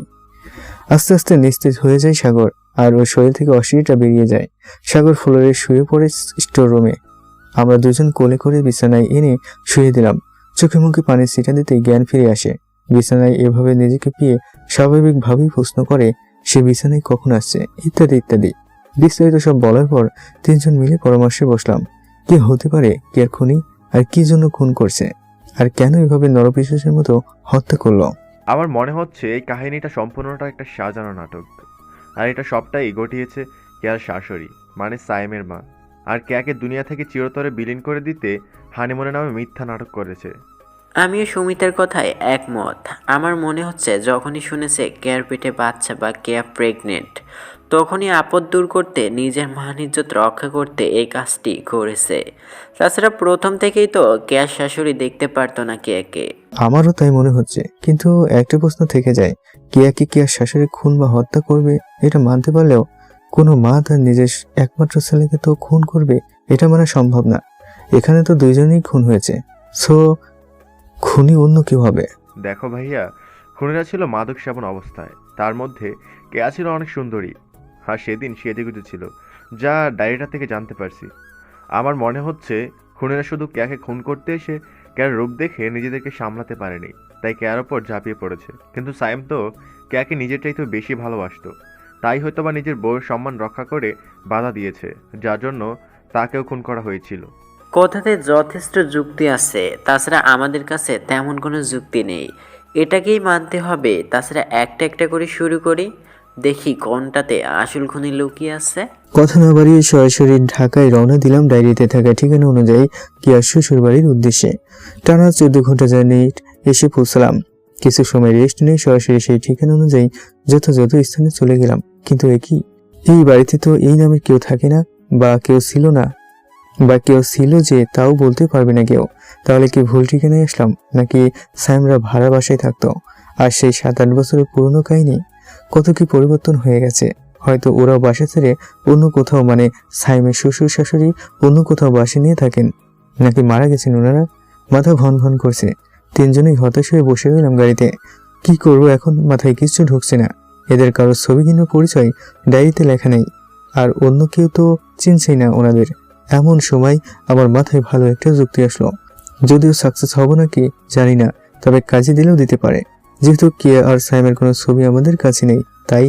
আস্তে আস্তে নিস্তেজ হয়ে যায় সাগর, আর ওর শরীর থেকে অশ্বিনীটা বেরিয়ে যায়। সাগর ফ্লোরে শুয়ে পড়ে স্টোর রুমে। আমরা দুজন কোলে করে বিছানায় এনে শুয়ে দিলাম। চোখে মুখে পানির ছিটা দিতে জ্ঞান ফিরে আসে। বিছানায় এভাবে নিজেকে পেয়ে স্বাভাবিকভাবেই প্রশ্ন করে সে বিছানায় কখন আসছে, ইত্যাদি ইত্যাদি। বিস্তারিত সব বলার পর তিনজন মিলে পরামর্শে বসলাম কি হতে পারে কেয়ার খুনি, আর কি জন্য খুন করছে। আর কেন এভাবে নরপিশাচের মতো হত্যা করলো? আমার মনে হচ্ছে এই কাহিনীটা সম্পূর্ণটা একটা সাজানো নাটক, আর এটা সবটাই ঘটিয়েছে কেয়ার শাশুড়ি মানে সাইমের মা। আর কেয়াকে দুনিয়া থেকে চিরতরে বিলীন করে দিতে হানিমুনের নামে মিথ্যা নাটক করেছে। আমিও সুমিতার কথায় একমত। আমার মনে হচ্ছে যখনই শুনেছে কেয়ার পেটে বাচ্চা বা কেয়া প্রেগনেন্ট, তখনই আপদ দূর করতে, নিজের মান ইজ্জত রক্ষা করতে এই কাজটি করেছে। তাছাড়া প্রথম থেকেই তো কেয়ার শাশুড়ি দেখতে পারতো না কেয়াকে। আমারও তাই মনে হচ্ছে, কিন্তু একটা প্রশ্ন থেকে যায়, কেয়া কি কেয়ার শাশুড়ি খুন বা হত্যা করবে এটা মানতে পারলেও কোনো মা তার নিজের একমাত্র ছেলেকে তো খুন করবে এটা মানা সম্ভব না। এখানে তো দুইজনেই খুন হয়েছে, সো খুনি অন্য কেউ হবে। দেখো ভাইয়া, খুনিরা ছিল মাদক সেবন অবস্থায়, তার মধ্যে কেয়া ছিল অনেক সুন্দরী, আর সেদিন সেজেগুজে ছিল, যা ডায়েরিটা থেকে জানতে পারছি। আমার মনে হচ্ছে খুনিরা শুধু কেয়াকে খুন করতে এসে কেয়ার রূপ দেখে নিজেদেরকে সামলাতে পারেনি, তাই কেয়ার ওপর ঝাঁপিয়ে পড়েছে। কিন্তু সাইম তো কেয়াকে নিজের চাইতে বেশি ভালোবাসতো, তাই হয়তো বা নিজের বউয়ের সম্মান রক্ষা করে বাধা দিয়েছে, যার জন্য তাকেও খুন করা হয়েছিল। কথাতে যথেষ্ট যুক্তি আছে, তাছাড়া আমাদের কাছে তেমন কোনো যুক্তি নেই, এটাকেই মানতে হবে। তাছাড়া একটা একটা করে শুরু করি, দেখি কোনটাতে আসল খুনি লুকিয়ে আছে। কথা না বাড়িয়ে সরাসরি ঢাকায় রওনা দিলাম ডায়েরিতে থাকা ঠিকানা অনুযায়ী কেয়ার শ্বশুর বাড়ির উদ্দেশ্যে। টানা 14 ঘন্টা জার্নি এসে পৌঁছলাম। কিছু সময় রেস্ট নিয়ে সরাসরি সেই ঠিকানা অনুযায়ী যথাযথ স্থানে চলে গেলাম। কিন্তু এই বাড়িতে তো এই নামে কেউ থাকে না, বা কেউ ছিল না, বা কেউ ছিল যে তাও বলতে পারবে না কেউ। তাহলে কি ভুল ঠিকানায় আসলাম, নাকি সাইমরা ভাড়া বাসায় থাকতো আর সেই 7-8 বছরের পুরনো কাহিনী? কত কি পরিবর্তন হয়ে গেছে। হয়তো ওরাও বাসা ছেড়ে অন্য কোথাও, মানে সাইমের শ্বশুর শাশুড়ি অন্য কোথাও বাসা নিয়ে থাকেন, নাকি মারা গেছেন ওনারা। মাথা ভন ভন করছে। তিনজনেই হতাশ হয়ে বসে রইলাম গাড়িতে। কি করবো এখন, মাথায় কিছু ঢুকছে না। এদের কারো ছবি কিংবা পরিচয় ডায়েরিতে লেখা নেই, আর অন্য কেউ তো চিনছেই না ওনাদের। এমন সময় আমার মাথায় ভালো একটা যুক্তি আসলো, যদিও সাকসেস হব নাকি জানি না, তবে কাজে দিলেও দিতে পারে। যেহেতু কেয়া আর সাইমের কোনো ছবি আমাদের কাছে নেই, তাই